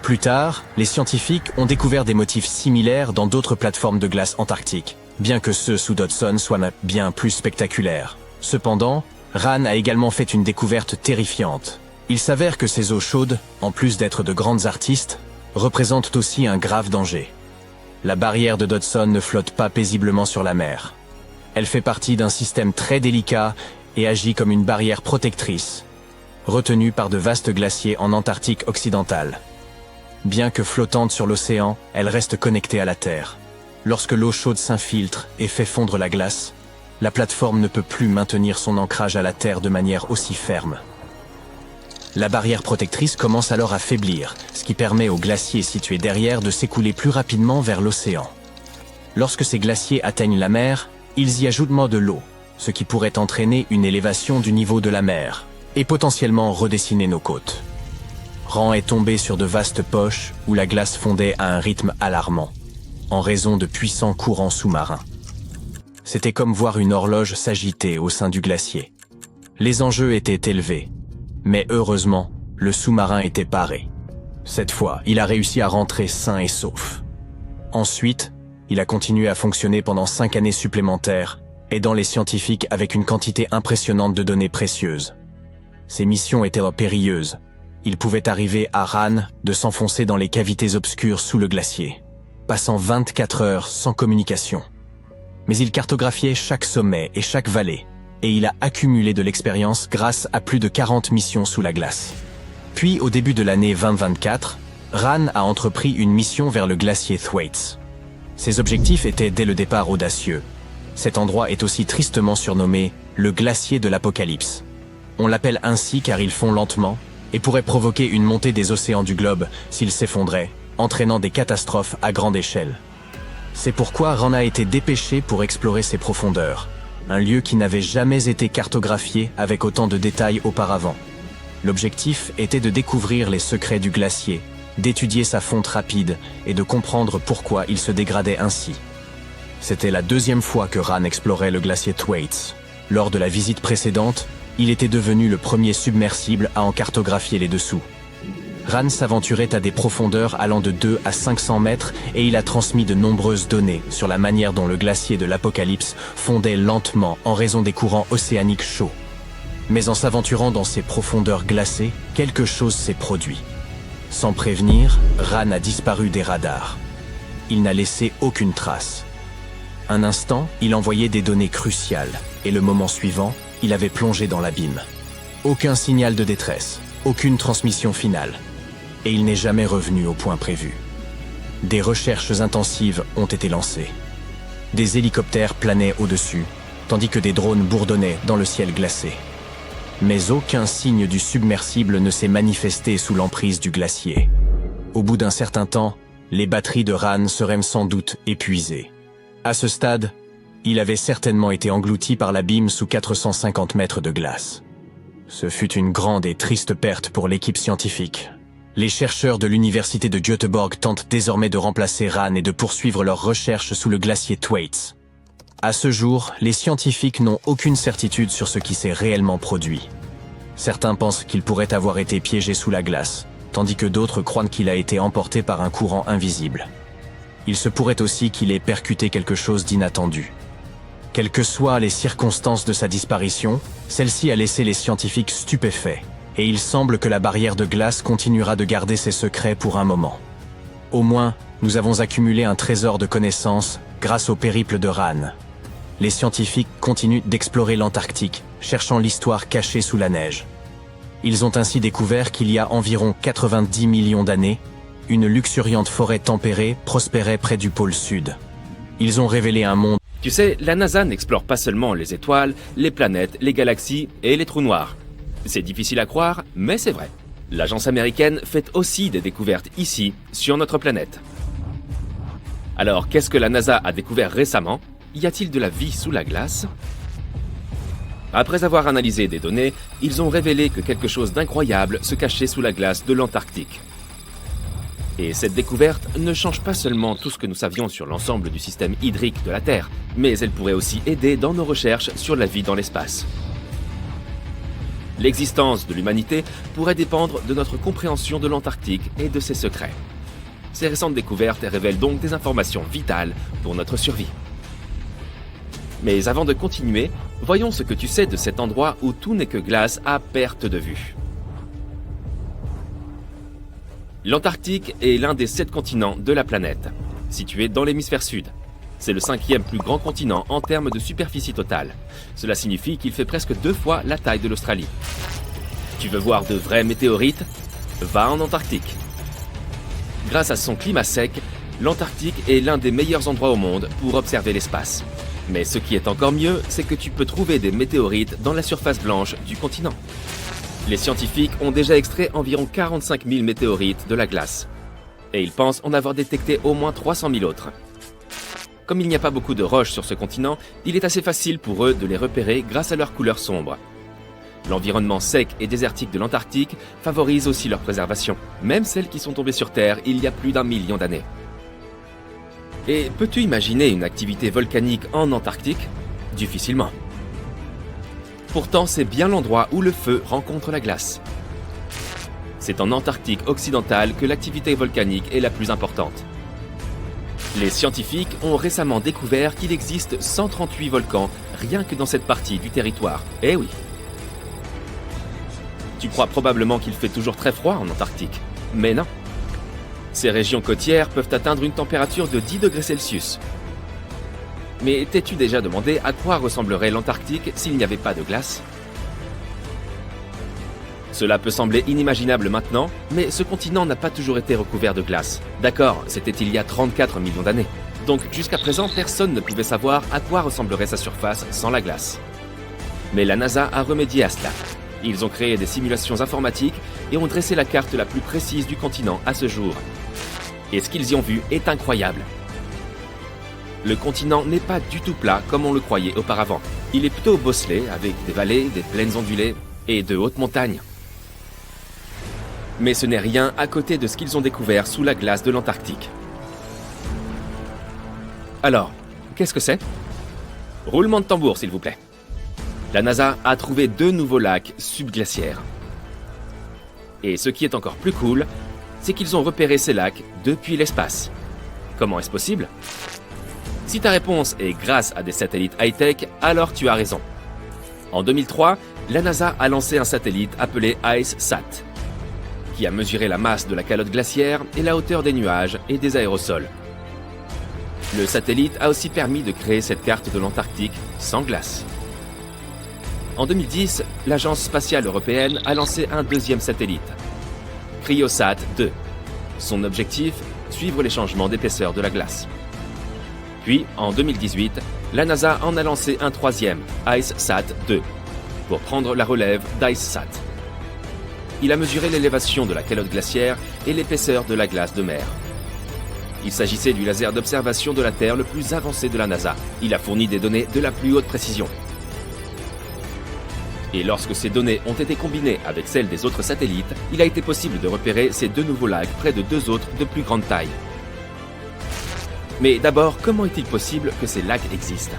Plus tard, les scientifiques ont découvert des motifs similaires dans d'autres plateformes de glace antarctique, bien que ceux sous Dodson soient bien plus spectaculaires. Cependant, Ran a également fait une découverte terrifiante. Il s'avère que ces eaux chaudes, en plus d'être de grandes artistes, représentent aussi un grave danger. La barrière de Dodson ne flotte pas paisiblement sur la mer. Elle fait partie d'un système très délicat et agit comme une barrière protectrice, retenue par de vastes glaciers en Antarctique occidentale. Bien que flottante sur l'océan, elle reste connectée à la Terre. Lorsque l'eau chaude s'infiltre et fait fondre la glace, la plateforme ne peut plus maintenir son ancrage à la Terre de manière aussi ferme. La barrière protectrice commence alors à faiblir, ce qui permet aux glaciers situés derrière de s'écouler plus rapidement vers l'océan. Lorsque ces glaciers atteignent la mer, ils y ajoutent de l'eau, ce qui pourrait entraîner une élévation du niveau de la mer, et potentiellement redessiner nos côtes. Ran est tombé sur de vastes poches où la glace fondait à un rythme alarmant, en raison de puissants courants sous-marins. C'était comme voir une horloge s'agiter au sein du glacier. Les enjeux étaient élevés. Mais heureusement, le sous-marin était paré. Cette fois, il a réussi à rentrer sain et sauf. Ensuite, il a continué à fonctionner pendant 5 années supplémentaires, aidant les scientifiques avec une quantité impressionnante de données précieuses. Ces missions étaient périlleuses. Il pouvait arriver à Ran de s'enfoncer dans les cavités obscures sous le glacier, passant 24 heures sans communication. Mais il cartographiait chaque sommet et chaque vallée, et il a accumulé de l'expérience grâce à plus de 40 missions sous la glace. Puis, au début de l'année 2024, Ran a entrepris une mission vers le glacier Thwaites. Ses objectifs étaient dès le départ audacieux. Cet endroit est aussi tristement surnommé le glacier de l'Apocalypse. On l'appelle ainsi car il fond lentement et pourrait provoquer une montée des océans du globe s'il s'effondrait, entraînant des catastrophes à grande échelle. C'est pourquoi Ran a été dépêché pour explorer ses profondeurs, un lieu qui n'avait jamais été cartographié avec autant de détails auparavant. L'objectif était de découvrir les secrets du glacier, d'étudier sa fonte rapide et de comprendre pourquoi il se dégradait ainsi. C'était la deuxième fois que Ran explorait le glacier Thwaites. Lors de la visite précédente, il était devenu le premier submersible à en cartographier les dessous. Ran s'aventurait à des profondeurs allant de 2 à 500 mètres et il a transmis de nombreuses données sur la manière dont le glacier de l'Apocalypse fondait lentement en raison des courants océaniques chauds. Mais en s'aventurant dans ces profondeurs glacées, quelque chose s'est produit. Sans prévenir, Ran a disparu des radars. Il n'a laissé aucune trace. Un instant, il envoyait des données cruciales, et le moment suivant, il avait plongé dans l'abîme. Aucun signal de détresse, aucune transmission finale. Et il n'est jamais revenu au point prévu. Des recherches intensives ont été lancées. Des hélicoptères planaient au-dessus, tandis que des drones bourdonnaient dans le ciel glacé. Mais aucun signe du submersible ne s'est manifesté sous l'emprise du glacier. Au bout d'un certain temps, les batteries de Ran seraient sans doute épuisées. À ce stade, il avait certainement été englouti par l'abîme sous 450 mètres de glace. Ce fut une grande et triste perte pour l'équipe scientifique. Les chercheurs de l'université de Göteborg tentent désormais de remplacer Ran et de poursuivre leurs recherches sous le glacier Thwaites. À ce jour, les scientifiques n'ont aucune certitude sur ce qui s'est réellement produit. Certains pensent qu'il pourrait avoir été piégé sous la glace, tandis que d'autres croient qu'il a été emporté par un courant invisible. Il se pourrait aussi qu'il ait percuté quelque chose d'inattendu. Quelles que soient les circonstances de sa disparition, celle-ci a laissé les scientifiques stupéfaits. Et il semble que la barrière de glace continuera de garder ses secrets pour un moment. Au moins, nous avons accumulé un trésor de connaissances grâce au périple de Ran. Les scientifiques continuent d'explorer l'Antarctique, cherchant l'histoire cachée sous la neige. Ils ont ainsi découvert qu'il y a environ 90 millions d'années, une luxuriante forêt tempérée prospérait près du pôle sud. Ils ont révélé un monde. Tu sais, la NASA n'explore pas seulement les étoiles, les planètes, les galaxies et les trous noirs. C'est difficile à croire, mais c'est vrai. L'agence américaine fait aussi des découvertes ici, sur notre planète. Alors, qu'est-ce que la NASA a découvert récemment? Y a-t-il de la vie sous la glace? Après avoir analysé des données, ils ont révélé que quelque chose d'incroyable se cachait sous la glace de l'Antarctique. Et cette découverte ne change pas seulement tout ce que nous savions sur l'ensemble du système hydrique de la Terre, mais elle pourrait aussi aider dans nos recherches sur la vie dans l'espace. L'existence de l'humanité pourrait dépendre de notre compréhension de l'Antarctique et de ses secrets. Ces récentes découvertes révèlent donc des informations vitales pour notre survie. Mais avant de continuer, voyons ce que tu sais de cet endroit où tout n'est que glace à perte de vue. L'Antarctique est l'un des 7 continents de la planète, situé dans l'hémisphère sud. C'est le 5e plus grand continent en termes de superficie totale. Cela signifie qu'il fait presque 2 fois la taille de l'Australie. Tu veux voir de vrais météorites? Va en Antarctique. Grâce à son climat sec, l'Antarctique est l'un des meilleurs endroits au monde pour observer l'espace. Mais ce qui est encore mieux, c'est que tu peux trouver des météorites dans la surface blanche du continent. Les scientifiques ont déjà extrait environ 45 000 météorites de la glace. Et ils pensent en avoir détecté au moins 300 000 autres. Comme il n'y a pas beaucoup de roches sur ce continent, il est assez facile pour eux de les repérer grâce à leur couleur sombre. L'environnement sec et désertique de l'Antarctique favorise aussi leur préservation, même celles qui sont tombées sur Terre il y a plus d'1 million d'années. Et peux-tu imaginer une activité volcanique en Antarctique? Difficilement. Pourtant, c'est bien l'endroit où le feu rencontre la glace. C'est en Antarctique occidentale que l'activité volcanique est la plus importante. Les scientifiques ont récemment découvert qu'il existe 138 volcans rien que dans cette partie du territoire. Eh oui. Tu crois probablement qu'il fait toujours très froid en Antarctique, mais non. Ces régions côtières peuvent atteindre une température de 10 degrés Celsius. Mais t'es-tu déjà demandé à quoi ressemblerait l'Antarctique s'il n'y avait pas de glace? Cela peut sembler inimaginable maintenant, mais ce continent n'a pas toujours été recouvert de glace. D'accord, c'était il y a 34 millions d'années. Donc jusqu'à présent, personne ne pouvait savoir à quoi ressemblerait sa surface sans la glace. Mais la NASA a remédié à cela. Ils ont créé des simulations informatiques et ont dressé la carte la plus précise du continent à ce jour. Et ce qu'ils y ont vu est incroyable. Le continent n'est pas du tout plat comme on le croyait auparavant. Il est plutôt bosselé avec des vallées, des plaines ondulées et de hautes montagnes. Mais ce n'est rien à côté de ce qu'ils ont découvert sous la glace de l'Antarctique. Alors, qu'est-ce que c'est ? Roulement de tambour, s'il vous plaît. La NASA a trouvé 2 nouveaux lacs subglaciaires. Et ce qui est encore plus cool, c'est qu'ils ont repéré ces lacs depuis l'espace. Comment est-ce possible ? Si ta réponse est grâce à des satellites high-tech, alors tu as raison. En 2003, la NASA a lancé un satellite appelé IceSat, qui a mesuré la masse de la calotte glaciaire et la hauteur des nuages et des aérosols. Le satellite a aussi permis de créer cette carte de l'Antarctique sans glace. En 2010, l'Agence spatiale européenne a lancé un 2e satellite, Cryosat 2. Son objectif, suivre les changements d'épaisseur de la glace. Puis, en 2018, la NASA en a lancé un 3e, IceSat 2, pour prendre la relève d'IceSat. Il a mesuré l'élévation de la calotte glaciaire et l'épaisseur de la glace de mer. Il s'agissait du laser d'observation de la Terre le plus avancé de la NASA. Il a fourni des données de la plus haute précision. Et lorsque ces données ont été combinées avec celles des autres satellites, il a été possible de repérer ces 2 nouveaux lacs près de 2 autres de plus grande taille. Mais d'abord, comment est-il possible que ces lacs existent ?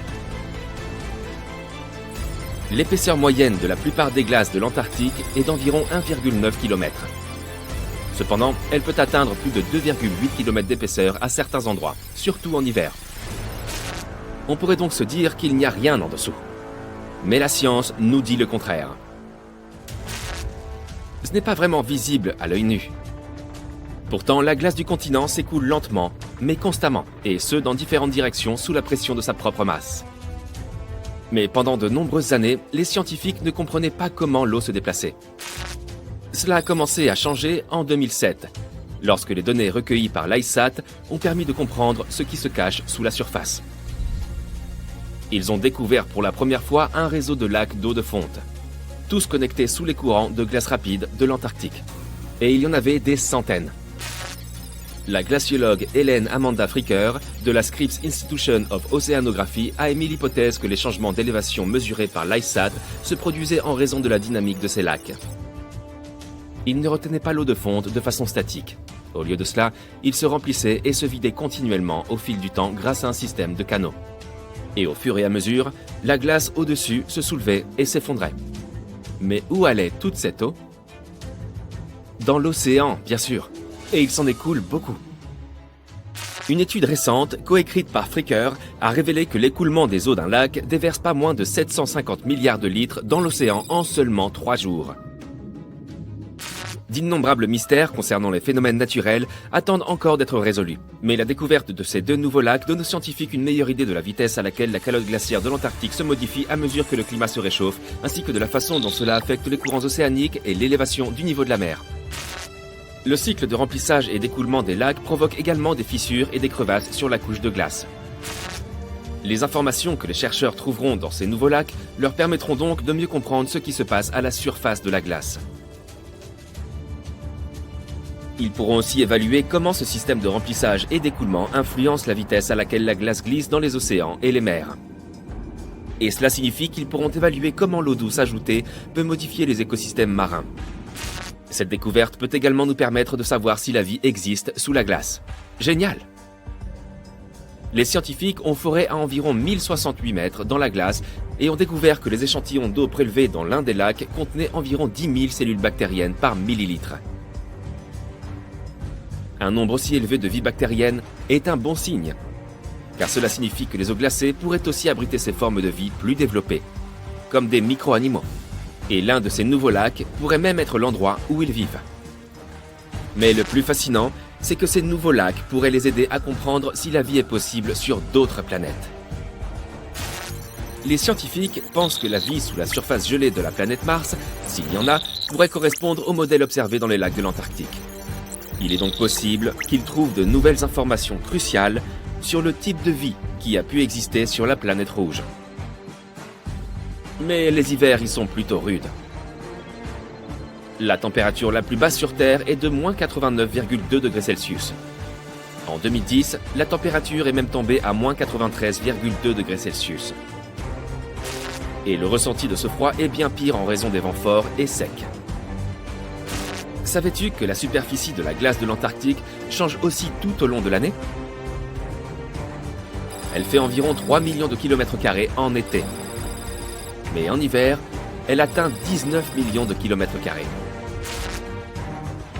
L'épaisseur moyenne de la plupart des glaces de l'Antarctique est d'environ 1,9 km. Cependant, elle peut atteindre plus de 2,8 km d'épaisseur à certains endroits, surtout en hiver. On pourrait donc se dire qu'il n'y a rien en dessous. Mais la science nous dit le contraire. Ce n'est pas vraiment visible à l'œil nu. Pourtant, la glace du continent s'écoule lentement, mais constamment, et ce dans différentes directions sous la pression de sa propre masse. Mais pendant de nombreuses années, les scientifiques ne comprenaient pas comment l'eau se déplaçait. Cela a commencé à changer en 2007, lorsque les données recueillies par l'IceSat ont permis de comprendre ce qui se cache sous la surface. Ils ont découvert pour la première fois un réseau de lacs d'eau de fonte, tous connectés sous les courants de glace rapide de l'Antarctique. Et il y en avait des centaines. La glaciologue Hélène Amanda Fricker de la Scripps Institution of Oceanography a émis l'hypothèse que les changements d'élévation mesurés par l'IceSat se produisaient en raison de la dynamique de ces lacs. Ils ne retenaient pas l'eau de fonte de façon statique. Au lieu de cela, ils se remplissaient et se vidaient continuellement au fil du temps grâce à un système de canaux. Et au fur et à mesure, la glace au-dessus se soulevait et s'effondrait. Mais où allait toute cette eau ? Dans l'océan, bien sûr. Et il s'en écoule beaucoup. Une étude récente, coécrite par Fricker, a révélé que l'écoulement des eaux d'un lac déverse pas moins de 750 milliards de litres dans l'océan en seulement 3 jours. D'innombrables mystères concernant les phénomènes naturels attendent encore d'être résolus. Mais la découverte de ces 2 nouveaux lacs donne aux scientifiques une meilleure idée de la vitesse à laquelle la calotte glaciaire de l'Antarctique se modifie à mesure que le climat se réchauffe, ainsi que de la façon dont cela affecte les courants océaniques et l'élévation du niveau de la mer. Le cycle de remplissage et d'écoulement des lacs provoque également des fissures et des crevasses sur la couche de glace. Les informations que les chercheurs trouveront dans ces nouveaux lacs leur permettront donc de mieux comprendre ce qui se passe à la surface de la glace. Ils pourront aussi évaluer comment ce système de remplissage et d'écoulement influence la vitesse à laquelle la glace glisse dans les océans et les mers. Et cela signifie qu'ils pourront évaluer comment l'eau douce ajoutée peut modifier les écosystèmes marins. Cette découverte peut également nous permettre de savoir si la vie existe sous la glace. Génial! Les scientifiques ont foré à environ 1068 mètres dans la glace et ont découvert que les échantillons d'eau prélevés dans l'un des lacs contenaient environ 10 000 cellules bactériennes par millilitre. Un nombre aussi élevé de vie bactérienne est un bon signe, car cela signifie que les eaux glacées pourraient aussi abriter ces formes de vie plus développées, comme des micro-animaux. Et l'un de ces nouveaux lacs pourrait même être l'endroit où ils vivent. Mais le plus fascinant, c'est que ces nouveaux lacs pourraient les aider à comprendre si la vie est possible sur d'autres planètes. Les scientifiques pensent que la vie sous la surface gelée de la planète Mars, s'il y en a, pourrait correspondre au modèle observé dans les lacs de l'Antarctique. Il est donc possible qu'ils trouvent de nouvelles informations cruciales sur le type de vie qui a pu exister sur la planète rouge. Mais les hivers y sont plutôt rudes. La température la plus basse sur Terre est de moins 89,2 degrés Celsius. En 2010, la température est même tombée à moins 93,2 degrés Celsius. Et le ressenti de ce froid est bien pire en raison des vents forts et secs. Savais-tu que la superficie de la glace de l'Antarctique change aussi tout au long de l'année? Elle fait environ 3 millions de kilomètres carrés en été. Mais en hiver, elle atteint 19 millions de kilomètres carrés.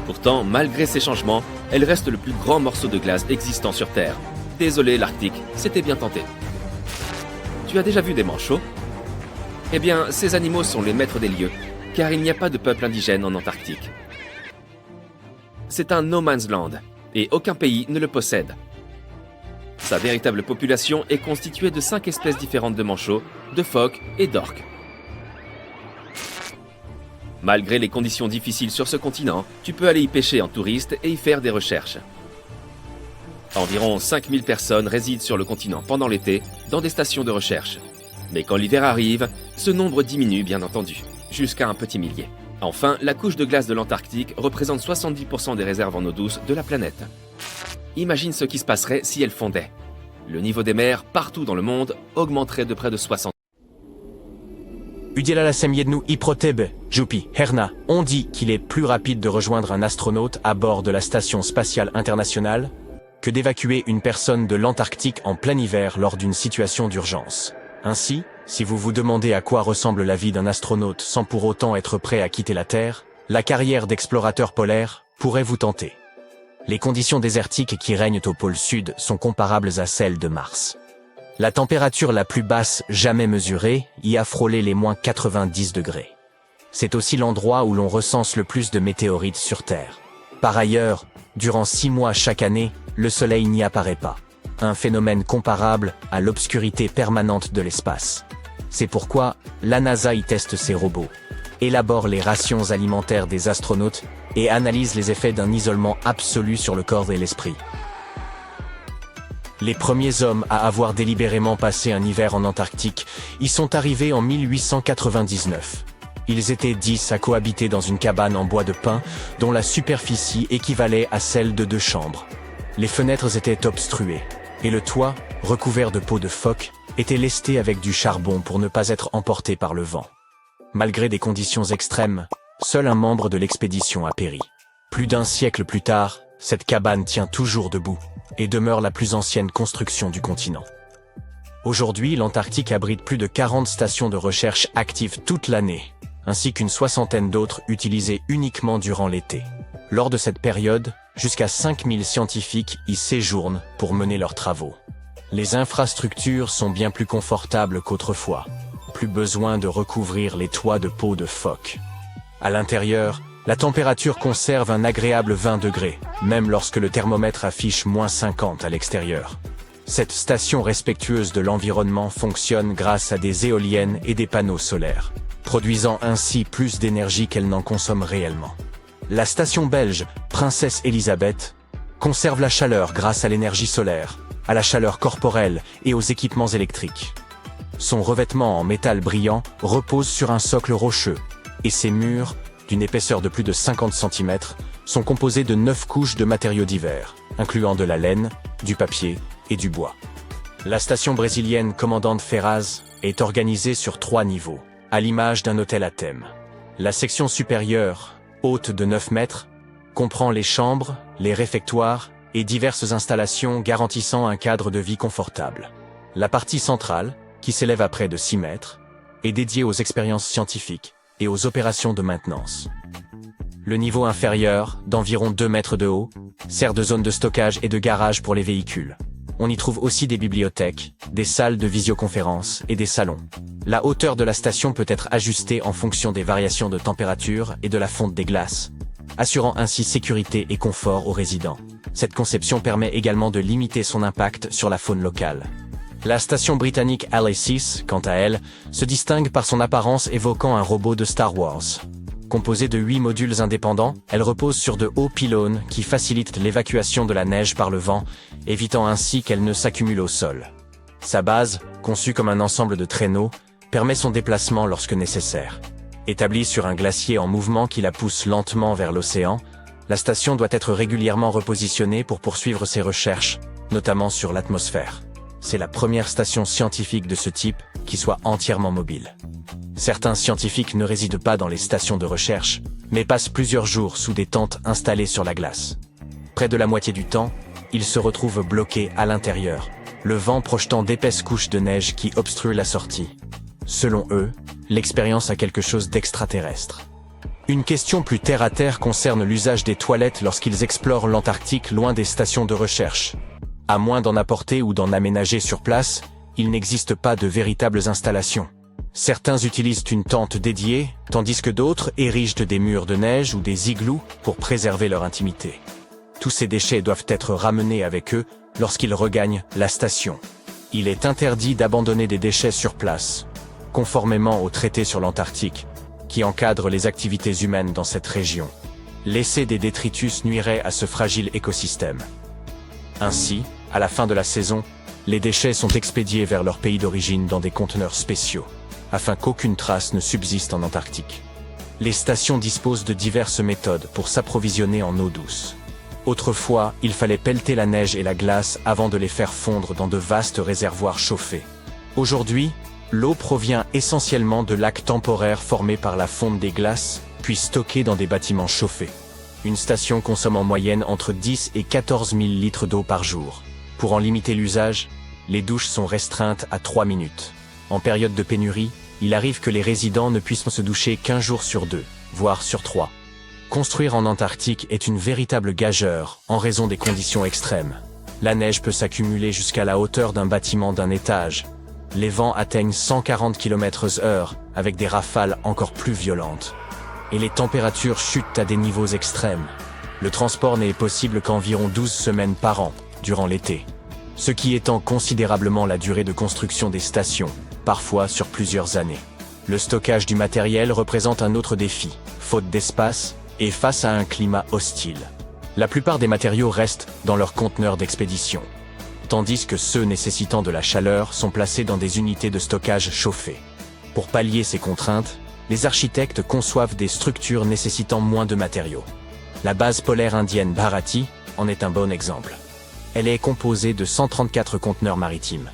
Pourtant, malgré ces changements, elle reste le plus grand morceau de glace existant sur Terre. Désolé l'Arctique, c'était bien tenté. Tu as déjà vu des manchots? Eh bien, ces animaux sont les maîtres des lieux, car il n'y a pas de peuple indigène en Antarctique. C'est un no man's land, et aucun pays ne le possède. Sa véritable population est constituée de 5 espèces différentes de manchots, de phoques et d'orques. Malgré les conditions difficiles sur ce continent, tu peux aller y pêcher en touriste et y faire des recherches. Environ 5000 personnes résident sur le continent pendant l'été dans des stations de recherche. Mais quand l'hiver arrive, ce nombre diminue bien entendu, jusqu'à un petit millier. Enfin, la couche de glace de l'Antarctique représente 70% des réserves en eau douce de la planète. Imagine ce qui se passerait si elle fondait. Le niveau des mers partout dans le monde augmenterait de près de 60%. Udiela Semyednu Iprotebe, Jupi, Herna, on dit qu'il est plus rapide de rejoindre un astronaute à bord de la Station spatiale internationale que d'évacuer une personne de l'Antarctique en plein hiver lors d'une situation d'urgence. Ainsi, si vous vous demandez à quoi ressemble la vie d'un astronaute sans pour autant être prêt à quitter la Terre, la carrière d'explorateur polaire pourrait vous tenter. Les conditions désertiques qui règnent au pôle Sud sont comparables à celles de Mars. La température la plus basse jamais mesurée y a frôlé les moins 90 degrés. C'est aussi l'endroit où l'on recense le plus de météorites sur Terre. Par ailleurs, durant 6 mois chaque année, le Soleil n'y apparaît pas. Un phénomène comparable à l'obscurité permanente de l'espace. C'est pourquoi la NASA y teste ses robots, élabore les rations alimentaires des astronautes et analyse les effets d'un isolement absolu sur le corps et l'esprit. Les premiers hommes à avoir délibérément passé un hiver en Antarctique y sont arrivés en 1899. Ils étaient 10 à cohabiter dans une cabane en bois de pin dont la superficie équivalait à celle de 2 chambres. Les fenêtres étaient obstruées et le toit, recouvert de peaux de phoque, était lesté avec du charbon pour ne pas être emporté par le vent. Malgré des conditions extrêmes, seul un membre de l'expédition a péri. Plus d'un siècle plus tard, cette cabane tient toujours debout et demeure la plus ancienne construction du continent. Aujourd'hui, l'Antarctique abrite plus de 40 stations de recherche actives toute l'année, ainsi qu'une soixantaine d'autres utilisées uniquement durant l'été. Lors de cette période, jusqu'à 5000 scientifiques y séjournent pour mener leurs travaux. Les infrastructures sont bien plus confortables qu'autrefois. Plus besoin de recouvrir les toits de peau de phoque. À l'intérieur, la température conserve un agréable 20 degrés, même lorsque le thermomètre affiche moins 50 à l'extérieur. Cette station respectueuse de l'environnement fonctionne grâce à des éoliennes et des panneaux solaires, produisant ainsi plus d'énergie qu'elle n'en consomme réellement. La station belge Princesse Elisabeth conserve la chaleur grâce à l'énergie solaire, à la chaleur corporelle et aux équipements électriques. Son revêtement en métal brillant repose sur un socle rocheux, et ses murs, d'une épaisseur de plus de 50 cm, sont composés de 9 couches de matériaux divers, incluant de la laine, du papier et du bois. La station brésilienne Comandante Ferraz est organisée sur 3 niveaux, à l'image d'un hôtel à thème. La section supérieure, haute de 9 mètres, comprend les chambres, les réfectoires et diverses installations garantissant un cadre de vie confortable. La partie centrale, qui s'élève à près de 6 mètres, est dédiée aux expériences scientifiques et aux opérations de maintenance. Le niveau inférieur, d'environ 2 mètres de haut, sert de zone de stockage et de garage pour les véhicules. On y trouve aussi des bibliothèques, des salles de visioconférence et des salons. La hauteur de la station peut être ajustée en fonction des variations de température et de la fonte des glaces, assurant ainsi sécurité et confort aux résidents. Cette conception permet également de limiter son impact sur la faune locale. La station britannique LA6, quant à elle, se distingue par son apparence évoquant un robot de Star Wars. Composée de 8 modules indépendants, elle repose sur de hauts pylônes qui facilitent l'évacuation de la neige par le vent, évitant ainsi qu'elle ne s'accumule au sol. Sa base, conçue comme un ensemble de traîneaux, permet son déplacement lorsque nécessaire. Établie sur un glacier en mouvement qui la pousse lentement vers l'océan, la station doit être régulièrement repositionnée pour poursuivre ses recherches, notamment sur l'atmosphère. C'est la première station scientifique de ce type qui soit entièrement mobile. Certains scientifiques ne résident pas dans les stations de recherche, mais passent plusieurs jours sous des tentes installées sur la glace. Près de la moitié du temps, ils se retrouvent bloqués à l'intérieur, le vent projetant d'épaisses couches de neige qui obstruent la sortie. Selon eux, l'expérience a quelque chose d'extraterrestre. Une question plus terre-à-terre concerne l'usage des toilettes lorsqu'ils explorent l'Antarctique loin des stations de recherche. À moins d'en apporter ou d'en aménager sur place, il n'existe pas de véritables installations. Certains utilisent une tente dédiée, tandis que d'autres érigent des murs de neige ou des igloos pour préserver leur intimité. Tous ces déchets doivent être ramenés avec eux lorsqu'ils regagnent la station. Il est interdit d'abandonner des déchets sur place, conformément au traité sur l'Antarctique, qui encadre les activités humaines dans cette région. Laisser des détritus nuirait à ce fragile écosystème. Ainsi, à la fin de la saison, les déchets sont expédiés vers leur pays d'origine dans des conteneurs spéciaux, afin qu'aucune trace ne subsiste en Antarctique. Les stations disposent de diverses méthodes pour s'approvisionner en eau douce. Autrefois, il fallait pelleter la neige et la glace avant de les faire fondre dans de vastes réservoirs chauffés. Aujourd'hui, l'eau provient essentiellement de lacs temporaires formés par la fonte des glaces, puis stockés dans des bâtiments chauffés. Une station consomme en moyenne entre 10 et 14 000 litres d'eau par jour. Pour en limiter l'usage, les douches sont restreintes à 3 minutes. En période de pénurie, il arrive que les résidents ne puissent se doucher qu'1 jour sur 2, voire sur 3. Construire en Antarctique est une véritable gageure en raison des conditions extrêmes. La neige peut s'accumuler jusqu'à la hauteur d'un bâtiment d'un étage. Les vents atteignent 140 km/h avec des rafales encore plus violentes. Et les températures chutent à des niveaux extrêmes. Le transport n'est possible qu'environ 12 semaines par an, durant l'été. Ce qui étend considérablement la durée de construction des stations, parfois sur plusieurs années. Le stockage du matériel représente un autre défi, faute d'espace et face à un climat hostile. La plupart des matériaux restent dans leurs conteneurs d'expédition, tandis que ceux nécessitant de la chaleur sont placés dans des unités de stockage chauffées. Pour pallier ces contraintes, les architectes conçoivent des structures nécessitant moins de matériaux. La base polaire indienne Bharati en est un bon exemple. Elle est composée de 134 conteneurs maritimes.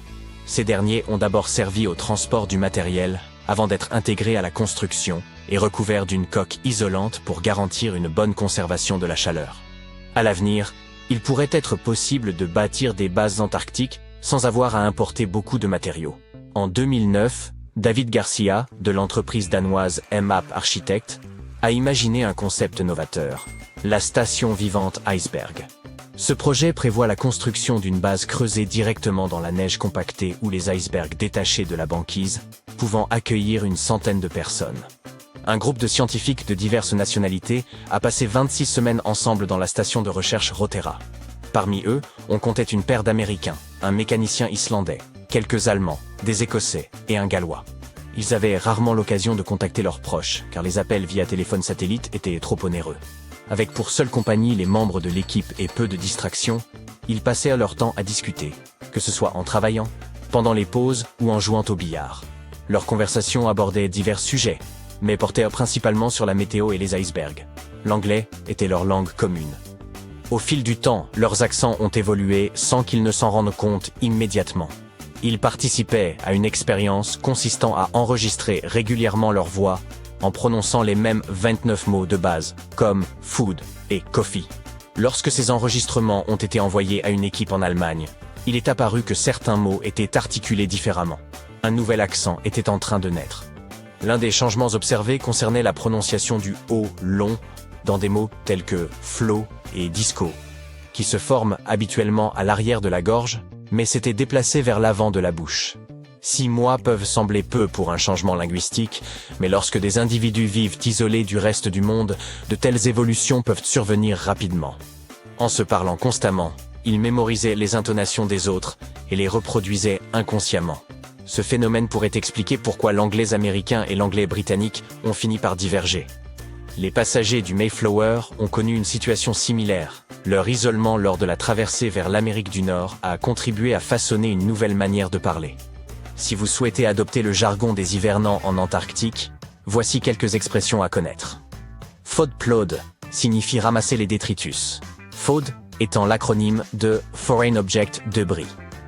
Ces derniers ont d'abord servi au transport du matériel avant d'être intégrés à la construction et recouverts d'une coque isolante pour garantir une bonne conservation de la chaleur. À l'avenir, il pourrait être possible de bâtir des bases antarctiques sans avoir à importer beaucoup de matériaux. En 2009, David Garcia, de l'entreprise danoise MAP Architect, a imaginé un concept novateur, la station vivante Iceberg. Ce projet prévoit la construction d'une base creusée directement dans la neige compactée ou les icebergs détachés de la banquise, pouvant accueillir une centaine de personnes. Un groupe de scientifiques de diverses nationalités a passé 26 semaines ensemble dans la station de recherche Rottera. Parmi eux, on comptait une paire d'Américains, un mécanicien islandais, quelques Allemands, des Écossais et un Gallois. Ils avaient rarement l'occasion de contacter leurs proches, car les appels via téléphone satellite étaient trop onéreux. Avec pour seule compagnie les membres de l'équipe et peu de distractions, ils passaient leur temps à discuter, que ce soit en travaillant, pendant les pauses ou en jouant au billard. Leurs conversations abordaient divers sujets, mais portaient principalement sur la météo et les icebergs. L'anglais était leur langue commune. Au fil du temps, leurs accents ont évolué sans qu'ils ne s'en rendent compte immédiatement. Ils participaient à une expérience consistant à enregistrer régulièrement leur voix en prononçant les mêmes 29 mots de base, comme « food » et « coffee ». Lorsque ces enregistrements ont été envoyés à une équipe en Allemagne, il est apparu que certains mots étaient articulés différemment. Un nouvel accent était en train de naître. L'un des changements observés concernait la prononciation du « O » long dans des mots tels que « flow » et « disco », qui se forment habituellement à l'arrière de la gorge, mais s'étaient déplacés vers l'avant de la bouche. 6 mois peuvent sembler peu pour un changement linguistique, mais lorsque des individus vivent isolés du reste du monde, de telles évolutions peuvent survenir rapidement. En se parlant constamment, ils mémorisaient les intonations des autres et les reproduisaient inconsciemment. Ce phénomène pourrait expliquer pourquoi l'anglais américain et l'anglais britannique ont fini par diverger. Les passagers du Mayflower ont connu une situation similaire. Leur isolement lors de la traversée vers l'Amérique du Nord a contribué à façonner une nouvelle manière de parler. Si vous souhaitez adopter le jargon des hivernants en Antarctique, voici quelques expressions à connaître. FODPLOD signifie ramasser les détritus. FOD étant l'acronyme de Foreign Object Debris,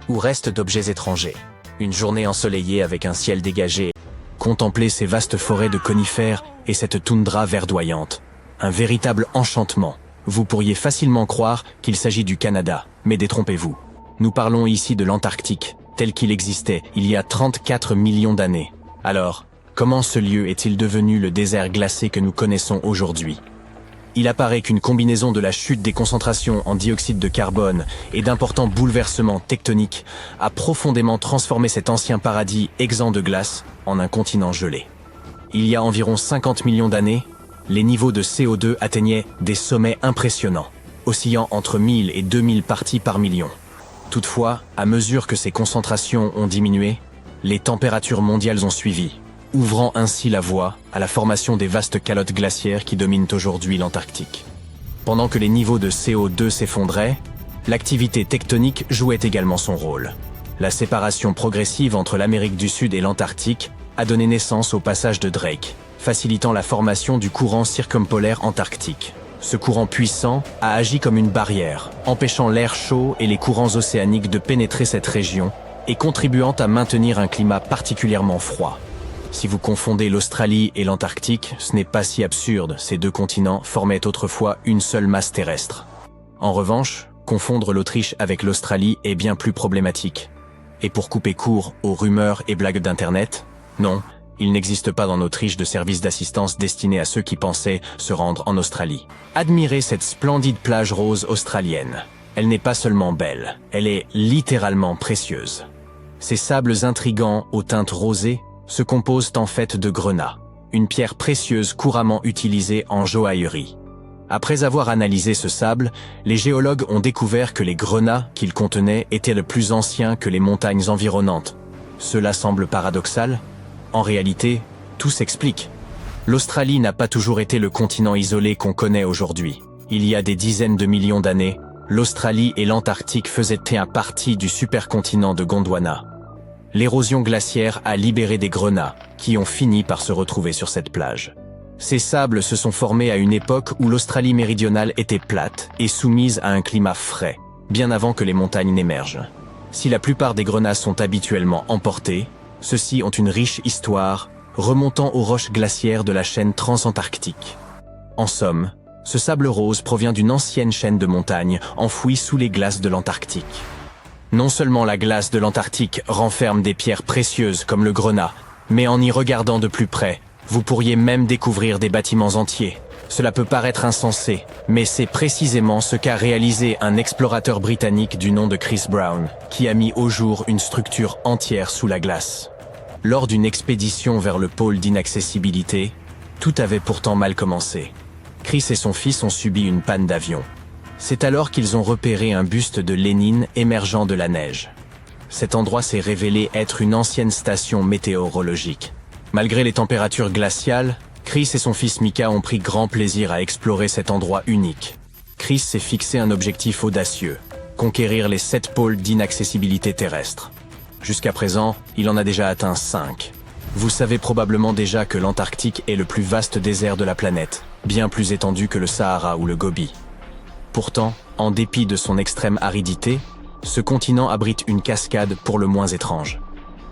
ou reste d'objets étrangers. Une journée ensoleillée avec un ciel dégagé. Contempler ces vastes forêts de conifères et cette toundra verdoyante. un véritable enchantement. Vous pourriez facilement croire qu'il s'agit du Canada, mais détrompez-vous. Nous parlons ici de l'Antarctique, tel qu'il existait il y a 34 millions d'années. Alors, comment ce lieu est-il devenu le désert glacé que nous connaissons aujourd'hui? Il apparaît qu'une combinaison de la chute des concentrations en dioxyde de carbone et d'importants bouleversements tectoniques a profondément transformé cet ancien paradis exempt de glace en un continent gelé. Il y a environ 50 millions d'années, les niveaux de CO2 atteignaient des sommets impressionnants, oscillant entre 1000 et 2000 parties par million. Toutefois, à mesure que ces concentrations ont diminué, les températures mondiales ont suivi, ouvrant ainsi la voie à la formation des vastes calottes glaciaires qui dominent aujourd'hui l'Antarctique. Pendant que les niveaux de CO2 s'effondraient, l'activité tectonique jouait également son rôle. La séparation progressive entre l'Amérique du Sud et l'Antarctique a donné naissance au passage de Drake, facilitant la formation du courant circumpolaire antarctique. Ce courant puissant a agi comme une barrière, empêchant l'air chaud et les courants océaniques de pénétrer cette région et contribuant à maintenir un climat particulièrement froid. Si vous confondez l'Australie et l'Antarctique, ce n'est pas si absurde, ces deux continents formaient autrefois une seule masse terrestre. En revanche, confondre l'Autriche avec l'Australie est bien plus problématique. Et pour couper court aux rumeurs et blagues d'Internet, non, il n'existe pas en Autriche de service d'assistance destiné à ceux qui pensaient se rendre en Australie. Admirez cette splendide plage rose australienne. Elle n'est pas seulement belle, elle est littéralement précieuse. Ces sables intrigants aux teintes rosées se composent en fait de grenat, une pierre précieuse couramment utilisée en joaillerie. Après avoir analysé ce sable, les géologues ont découvert que les grenats qu'il contenait étaient le plus anciens que les montagnes environnantes. Cela semble paradoxal. En réalité, tout s'explique. L'Australie n'a pas toujours été le continent isolé qu'on connaît aujourd'hui. Il y a des dizaines de millions d'années, l'Australie et l'Antarctique faisaient partie du supercontinent de Gondwana. L'érosion glaciaire a libéré des grenats, qui ont fini par se retrouver sur cette plage. Ces sables se sont formés à une époque où l'Australie méridionale était plate et soumise à un climat frais, bien avant que les montagnes n'émergent. Si la plupart des grenats sont habituellement emportés, ceux-ci ont une riche histoire, remontant aux roches glaciaires de la chaîne transantarctique. En somme, ce sable rose provient d'une ancienne chaîne de montagnes enfouie sous les glaces de l'Antarctique. Non seulement la glace de l'Antarctique renferme des pierres précieuses comme le grenat, mais en y regardant de plus près, vous pourriez même découvrir des bâtiments entiers. Cela peut paraître insensé, mais c'est précisément ce qu'a réalisé un explorateur britannique du nom de Chris Brown, qui a mis au jour une structure entière sous la glace. Lors d'une expédition vers le pôle d'inaccessibilité, tout avait pourtant mal commencé. Chris et son fils ont subi une panne d'avion. C'est alors qu'ils ont repéré un buste de Lénine émergeant de la neige. Cet endroit s'est révélé être une ancienne station météorologique. Malgré les températures glaciales, Chris et son fils Mika ont pris grand plaisir à explorer cet endroit unique. Chris s'est fixé un objectif audacieux, conquérir les 7 pôles d'inaccessibilité terrestre. Jusqu'à présent, il en a déjà atteint 5. Vous savez probablement déjà que l'Antarctique est le plus vaste désert de la planète, bien plus étendu que le Sahara ou le Gobi. Pourtant, en dépit de son extrême aridité, ce continent abrite une cascade pour le moins étrange.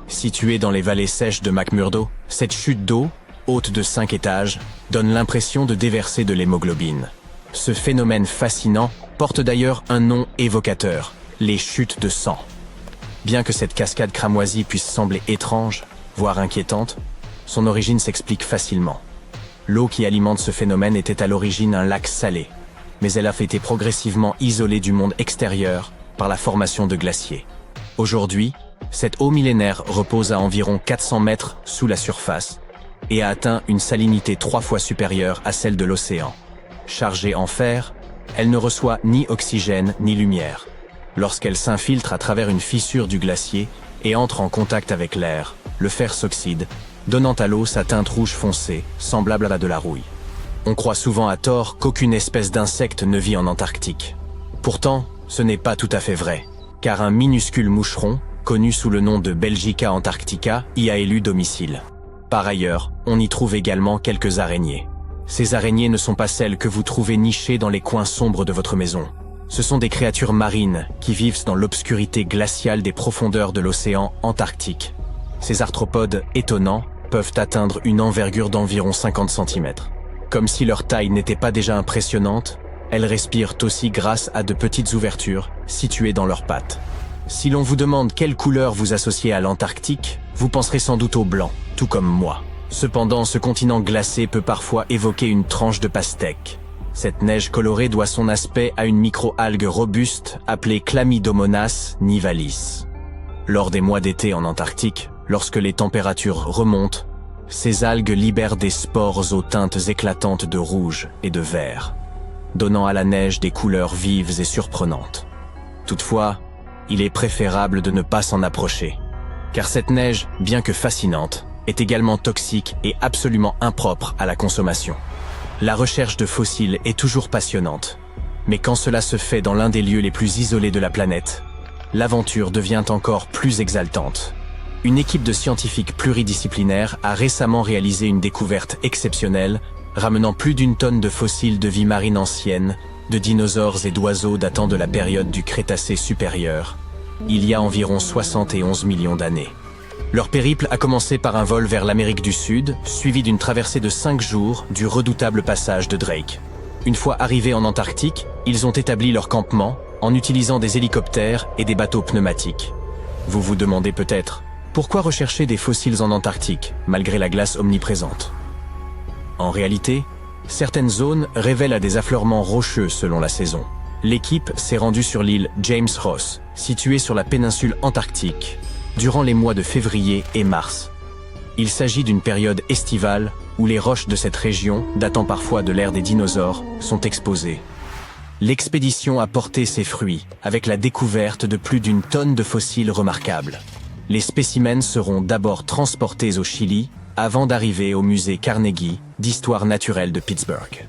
Située dans les vallées sèches de McMurdo, cette chute d'eau, haute de 5 étages, donne l'impression de déverser de l'hémoglobine. Ce phénomène fascinant porte d'ailleurs un nom évocateur, les chutes de sang. Bien que cette cascade cramoisie puisse sembler étrange, voire inquiétante, son origine s'explique facilement. L'eau qui alimente ce phénomène était à l'origine un lac salé, mais elle a été progressivement isolée du monde extérieur par la formation de glaciers. Aujourd'hui, cette eau millénaire repose à environ 400 mètres sous la surface et a atteint une salinité 3 fois supérieure à celle de l'océan. Chargée en fer, elle ne reçoit ni oxygène ni lumière. Lorsqu'elle s'infiltre à travers une fissure du glacier et entre en contact avec l'air, le fer s'oxyde, donnant à l'eau sa teinte rouge foncée, semblable à de la rouille. On croit souvent à tort qu'aucune espèce d'insecte ne vit en Antarctique. Pourtant, ce n'est pas tout à fait vrai, car un minuscule moucheron, connu sous le nom de Belgica antarctica, y a élu domicile. Par ailleurs, on y trouve également quelques araignées. Ces araignées ne sont pas celles que vous trouvez nichées dans les coins sombres de votre maison. Ce sont des créatures marines qui vivent dans l'obscurité glaciale des profondeurs de l'océan Antarctique. Ces arthropodes étonnants peuvent atteindre une envergure d'environ 50 cm. Comme si leur taille n'était pas déjà impressionnante, elles respirent aussi grâce à de petites ouvertures situées dans leurs pattes. Si l'on vous demande quelle couleur vous associez à l'Antarctique, vous penserez sans doute au blanc, tout comme moi. Cependant, ce continent glacé peut parfois évoquer une tranche de pastèque. Cette neige colorée doit son aspect à une micro-algue robuste appelée Chlamydomonas nivalis. Lors des mois d'été en Antarctique, lorsque les températures remontent, ces algues libèrent des spores aux teintes éclatantes de rouge et de vert, donnant à la neige des couleurs vives et surprenantes. Toutefois, il est préférable de ne pas s'en approcher, car cette neige, bien que fascinante, est également toxique et absolument impropre à la consommation. La recherche de fossiles est toujours passionnante, mais quand cela se fait dans l'un des lieux les plus isolés de la planète, l'aventure devient encore plus exaltante. Une équipe de scientifiques pluridisciplinaires a récemment réalisé une découverte exceptionnelle, ramenant plus d'1 tonne de fossiles de vie marine ancienne, de dinosaures et d'oiseaux datant de la période du Crétacé supérieur, il y a environ 71 millions d'années. Leur périple a commencé par un vol vers l'Amérique du Sud, suivi d'une traversée de 5 jours du redoutable passage de Drake. Une fois arrivés en Antarctique, ils ont établi leur campement en utilisant des hélicoptères et des bateaux pneumatiques. Vous vous demandez peut-être, pourquoi rechercher des fossiles en Antarctique, malgré la glace omniprésente? En réalité, certaines zones révèlent à des affleurements rocheux selon la saison. L'équipe s'est rendue sur l'île James Ross, située sur la péninsule antarctique, durant les mois de février et mars. Il s'agit d'une période estivale où les roches de cette région, datant parfois de l'ère des dinosaures, sont exposées. L'expédition a porté ses fruits, avec la découverte de plus d'1 tonne de fossiles remarquables. Les spécimens seront d'abord transportés au Chili, avant d'arriver au musée Carnegie d'histoire naturelle de Pittsburgh.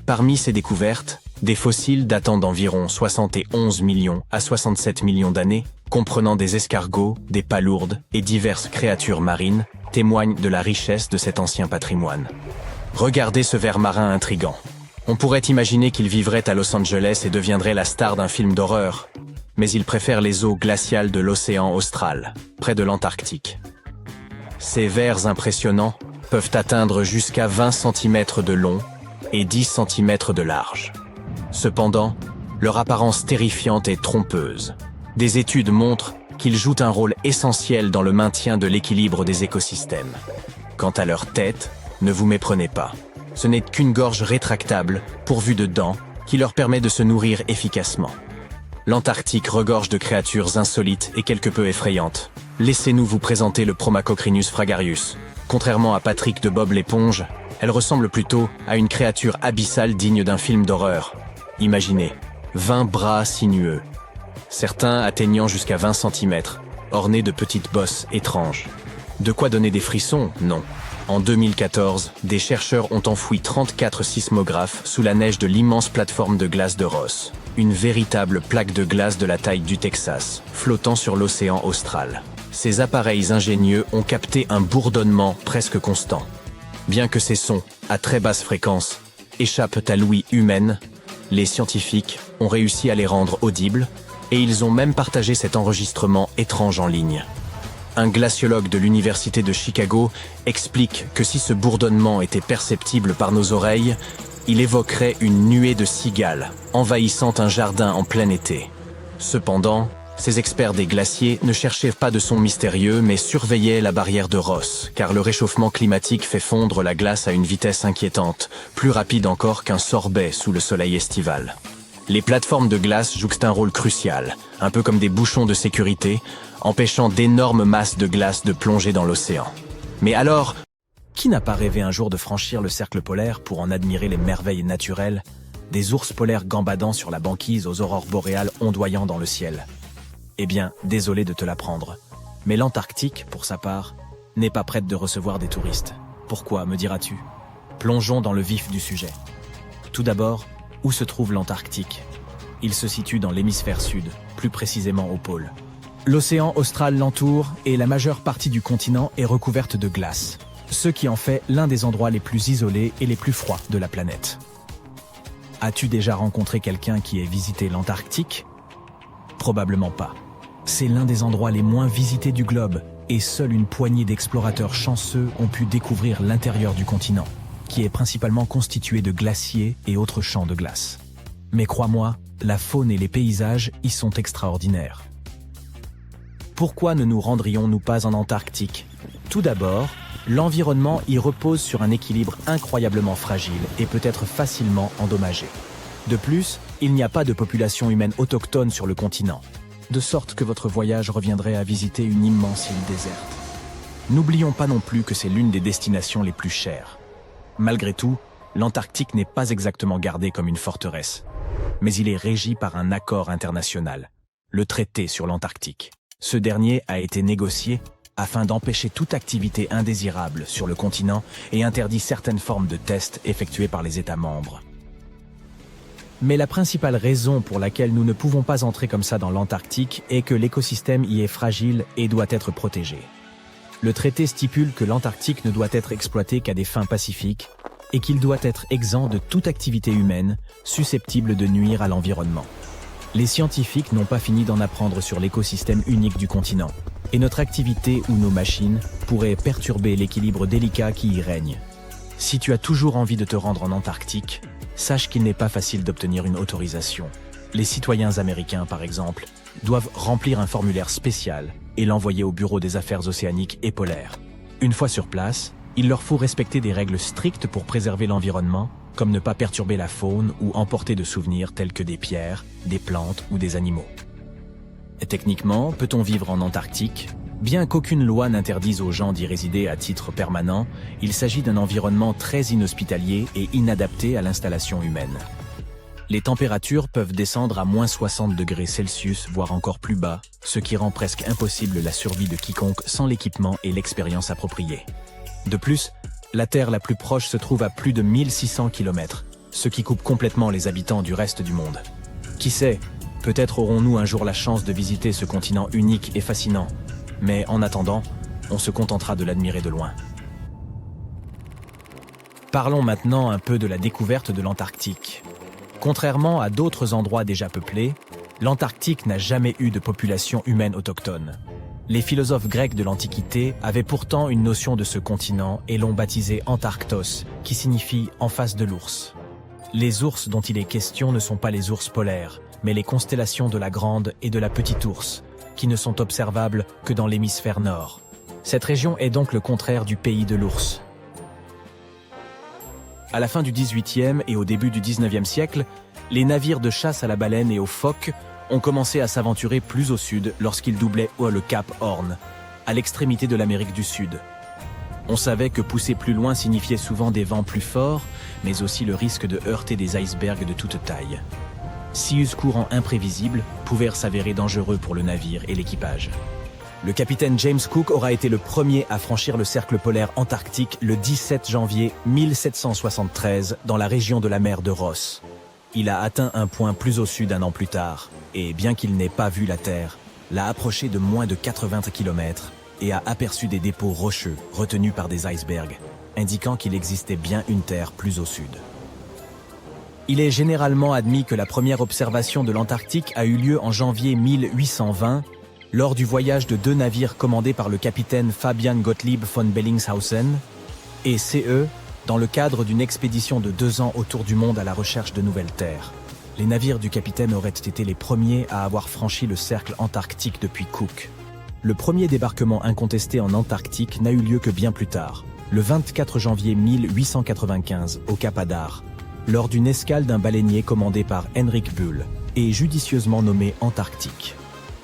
Parmi ces découvertes, des fossiles datant d'environ 71 millions à 67 millions d'années, comprenant des escargots, des palourdes et diverses créatures marines, témoignent de la richesse de cet ancien patrimoine. Regardez ce ver marin intrigant. On pourrait imaginer qu'il vivrait à Los Angeles et deviendrait la star d'un film d'horreur, mais il préfère les eaux glaciales de l'océan austral, près de l'Antarctique. Ces vers impressionnants peuvent atteindre jusqu'à 20 cm de long et 10 cm de large. Cependant, leur apparence terrifiante est trompeuse. Des études montrent qu'ils jouent un rôle essentiel dans le maintien de l'équilibre des écosystèmes. Quant à leur tête, ne vous méprenez pas. Ce n'est qu'une gorge rétractable, pourvue de dents, qui leur permet de se nourrir efficacement. L'Antarctique regorge de créatures insolites et quelque peu effrayantes. Laissez-nous vous présenter le Promachocrinus fragarius. Contrairement à Patrick de Bob l'éponge, elle ressemble plutôt à une créature abyssale digne d'un film d'horreur. Imaginez, 20 bras sinueux, certains atteignant jusqu'à 20 cm, ornés de petites bosses étranges. De quoi donner des frissons? Non. En 2014, des chercheurs ont enfoui 34 sismographes sous la neige de l'immense plateforme de glace de Ross, une véritable plaque de glace de la taille du Texas, flottant sur l'océan austral. Ces appareils ingénieux ont capté un bourdonnement presque constant. Bien que ces sons, à très basse fréquence, échappent à l'ouïe humaine, les scientifiques ont réussi à les rendre audibles, et ils ont même partagé cet enregistrement étrange en ligne. Un glaciologue de l'université de Chicago explique que si ce bourdonnement était perceptible par nos oreilles, il évoquerait une nuée de cigales envahissant un jardin en plein été. Cependant, ces experts des glaciers ne cherchaient pas de son mystérieux mais surveillaient la barrière de Ross, car le réchauffement climatique fait fondre la glace à une vitesse inquiétante, plus rapide encore qu'un sorbet sous le soleil estival. Les plateformes de glace jouent un rôle crucial, un peu comme des bouchons de sécurité, empêchant d'énormes masses de glace de plonger dans l'océan. Mais alors, qui n'a pas rêvé un jour de franchir le cercle polaire pour en admirer les merveilles naturelles, des ours polaires gambadant sur la banquise aux aurores boréales ondoyant dans le ciel? Eh bien, désolé de te l'apprendre, mais l'Antarctique, pour sa part, n'est pas prête de recevoir des touristes. Pourquoi, me diras-tu? Plongeons dans le vif du sujet. Tout d'abord, où se trouve l'Antarctique? Il se situe dans l'hémisphère sud, plus précisément au pôle. L'océan austral l'entoure et la majeure partie du continent est recouverte de glace, ce qui en fait l'un des endroits les plus isolés et les plus froids de la planète. As-tu déjà rencontré quelqu'un qui ait visité l'Antarctique? Probablement pas. C'est l'un des endroits les moins visités du globe et seule une poignée d'explorateurs chanceux ont pu découvrir l'intérieur du continent, qui est principalement constitué de glaciers et autres champs de glace. Mais crois-moi, la faune et les paysages y sont extraordinaires. Pourquoi ne nous rendrions-nous pas en Antarctique? Tout d'abord, l'environnement y repose sur un équilibre incroyablement fragile et peut être facilement endommagé. De plus, il n'y a pas de population humaine autochtone sur le continent, de sorte que votre voyage reviendrait à visiter une immense île déserte. N'oublions pas non plus que c'est l'une des destinations les plus chères. Malgré tout, l'Antarctique n'est pas exactement gardé comme une forteresse, mais il est régi par un accord international, le traité sur l'Antarctique. Ce dernier a été négocié afin d'empêcher toute activité indésirable sur le continent et interdit certaines formes de tests effectués par les États membres. Mais la principale raison pour laquelle nous ne pouvons pas entrer comme ça dans l'Antarctique est que l'écosystème y est fragile et doit être protégé. Le traité stipule que l'Antarctique ne doit être exploité qu'à des fins pacifiques et qu'il doit être exempt de toute activité humaine susceptible de nuire à l'environnement. Les scientifiques n'ont pas fini d'en apprendre sur l'écosystème unique du continent, et notre activité ou nos machines pourraient perturber l'équilibre délicat qui y règne. Si tu as toujours envie de te rendre en Antarctique, sache qu'il n'est pas facile d'obtenir une autorisation. Les citoyens américains, par exemple, doivent remplir un formulaire spécial et l'envoyer au Bureau des affaires océaniques et polaires. Une fois sur place, il leur faut respecter des règles strictes pour préserver l'environnement, comme ne pas perturber la faune ou emporter de souvenirs tels que des pierres, des plantes ou des animaux. Et techniquement, peut-on vivre en Antarctique? Bien qu'aucune loi n'interdise aux gens d'y résider à titre permanent, il s'agit d'un environnement très inhospitalier et inadapté à l'installation humaine. Les températures peuvent descendre à moins 60 degrés Celsius, voire encore plus bas, ce qui rend presque impossible la survie de quiconque sans l'équipement et l'expérience appropriée. De plus, la Terre la plus proche se trouve à plus de 1600 km, ce qui coupe complètement les habitants du reste du monde. Qui sait, peut-être aurons-nous un jour la chance de visiter ce continent unique et fascinant, mais en attendant, on se contentera de l'admirer de loin. Parlons maintenant un peu de la découverte de l'Antarctique. Contrairement à d'autres endroits déjà peuplés, l'Antarctique n'a jamais eu de population humaine autochtone. Les philosophes grecs de l'Antiquité avaient pourtant une notion de ce continent et l'ont baptisé Antarctos, qui signifie « en face de l'ours ». Les ours dont il est question ne sont pas les ours polaires, mais les constellations de la Grande et de la Petite Ourse, qui ne sont observables que dans l'hémisphère nord. Cette région est donc le contraire du pays de l'ours. À la fin du XVIIIe et au début du XIXe siècle, les navires de chasse à la baleine et aux phoques ont commencé à s'aventurer plus au sud lorsqu'ils doublaient le cap Horn, à l'extrémité de l'Amérique du Sud. On savait que pousser plus loin signifiait souvent des vents plus forts, mais aussi le risque de heurter des icebergs de toute taille. Sius courants imprévisibles pouvaient s'avérer dangereux pour le navire et l'équipage. Le capitaine James Cook aura été le premier à franchir le cercle polaire antarctique le 17 janvier 1773 dans la région de la mer de Ross. Il a atteint un point plus au sud un an plus tard, et bien qu'il n'ait pas vu la Terre, l'a approché de moins de 80 km et a aperçu des dépôts rocheux retenus par des icebergs, indiquant qu'il existait bien une Terre plus au sud. Il est généralement admis que la première observation de l'Antarctique a eu lieu en janvier 1820, lors du voyage de 2 navires commandés par le capitaine Fabian Gottlieb von Bellingshausen et CE, dans le cadre d'une expédition de 2 ans autour du monde à la recherche de nouvelles terres. Les navires du capitaine auraient été les premiers à avoir franchi le cercle antarctique depuis Cook. Le premier débarquement incontesté en Antarctique n'a eu lieu que bien plus tard, le 24 janvier 1895, au Cap Adar, lors d'une escale d'un baleinier commandé par Henrik Bull et judicieusement nommé Antarctique.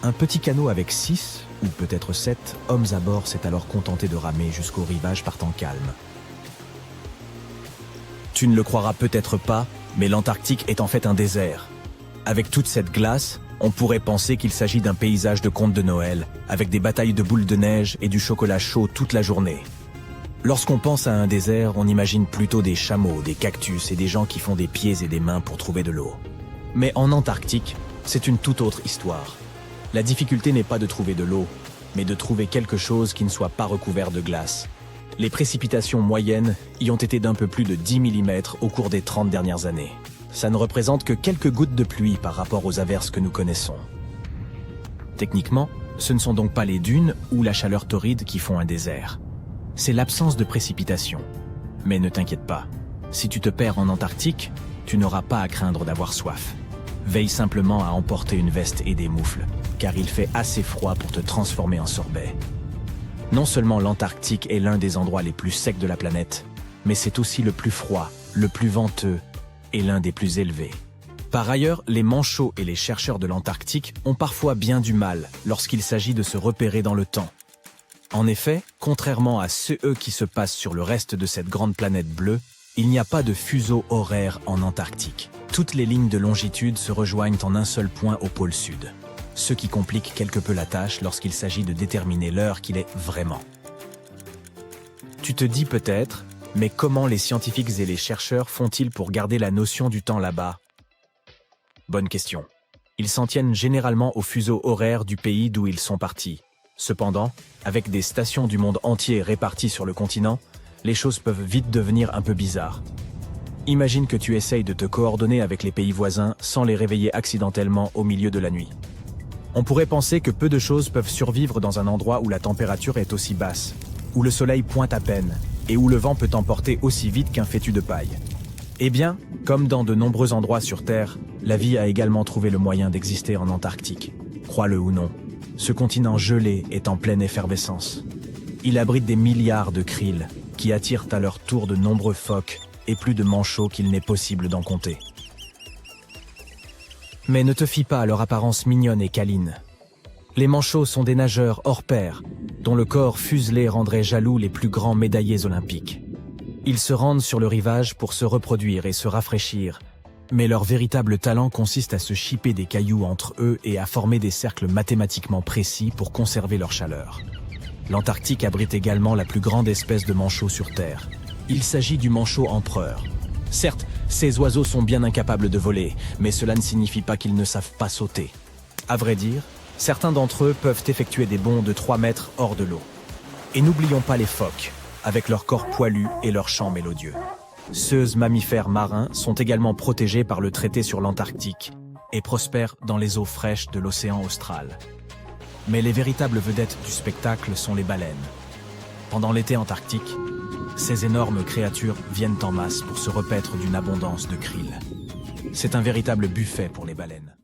Un petit canot avec 6, ou peut-être 7, hommes à bord s'est alors contenté de ramer jusqu'au rivage par temps calme. Tu ne le croiras peut-être pas, mais l'Antarctique est en fait un désert. Avec toute cette glace, on pourrait penser qu'il s'agit d'un paysage de conte de Noël, avec des batailles de boules de neige et du chocolat chaud toute la journée. Lorsqu'on pense à un désert, on imagine plutôt des chameaux, des cactus et des gens qui font des pieds et des mains pour trouver de l'eau. Mais en Antarctique, c'est une toute autre histoire. La difficulté n'est pas de trouver de l'eau, mais de trouver quelque chose qui ne soit pas recouvert de glace. Les précipitations moyennes y ont été d'un peu plus de 10 mm au cours des 30 dernières années. Ça ne représente que quelques gouttes de pluie par rapport aux averses que nous connaissons. Techniquement, ce ne sont donc pas les dunes ou la chaleur torride qui font un désert. C'est l'absence de précipitations. Mais ne t'inquiète pas, Si tu te perds en Antarctique, tu n'auras pas à craindre d'avoir soif. Veille simplement à emporter une veste et des moufles, car il fait assez froid pour te transformer en sorbet. Non seulement l'Antarctique est l'un des endroits les plus secs de la planète, mais c'est aussi le plus froid, le plus venteux et l'un des plus élevés. Par ailleurs, les manchots et les chercheurs de l'Antarctique ont parfois bien du mal lorsqu'il s'agit de se repérer dans le temps. En effet, contrairement à ceux qui se passent sur le reste de cette grande planète bleue, il n'y a pas de fuseau horaire en Antarctique. Toutes les lignes de longitude se rejoignent en un seul point au pôle sud, ce qui complique quelque peu la tâche lorsqu'il s'agit de déterminer l'heure qu'il est vraiment. Tu te dis peut-être, mais comment les scientifiques et les chercheurs font-ils pour garder la notion du temps là-bas ? Bonne question. Ils s'en tiennent généralement au fuseau horaire du pays d'où ils sont partis. Cependant, avec des stations du monde entier réparties sur le continent, les choses peuvent vite devenir un peu bizarres. Imagine que tu essayes de te coordonner avec les pays voisins sans les réveiller accidentellement au milieu de la nuit. On pourrait penser que peu de choses peuvent survivre dans un endroit où la température est aussi basse, où le soleil pointe à peine, et où le vent peut emporter aussi vite qu'un fétu de paille. Eh bien, comme dans de nombreux endroits sur Terre, la vie a également trouvé le moyen d'exister en Antarctique. Crois-le ou non, ce continent gelé est en pleine effervescence. Il abrite des milliards de krill, qui attirent à leur tour de nombreux phoques et plus de manchots qu'il n'est possible d'en compter. Mais ne te fie pas à leur apparence mignonne et câline. Les manchots sont des nageurs hors pair, dont le corps fuselé rendrait jaloux les plus grands médaillés olympiques. Ils se rendent sur le rivage pour se reproduire et se rafraîchir, mais leur véritable talent consiste à se chipper des cailloux entre eux et à former des cercles mathématiquement précis pour conserver leur chaleur. L'Antarctique abrite également la plus grande espèce de manchot sur Terre. Il s'agit du manchot empereur. Certes, ces oiseaux sont bien incapables de voler, mais cela ne signifie pas qu'ils ne savent pas sauter. À vrai dire, certains d'entre eux peuvent effectuer des bonds de 3 mètres hors de l'eau. Et n'oublions pas les phoques, avec leur corps poilu et leur chant mélodieux. Ces mammifères marins sont également protégés par le traité sur l'Antarctique et prospèrent dans les eaux fraîches de l'océan austral. Mais les véritables vedettes du spectacle sont les baleines. Pendant l'été antarctique, ces énormes créatures viennent en masse pour se repaître d'une abondance de krill. C'est un véritable buffet pour les baleines.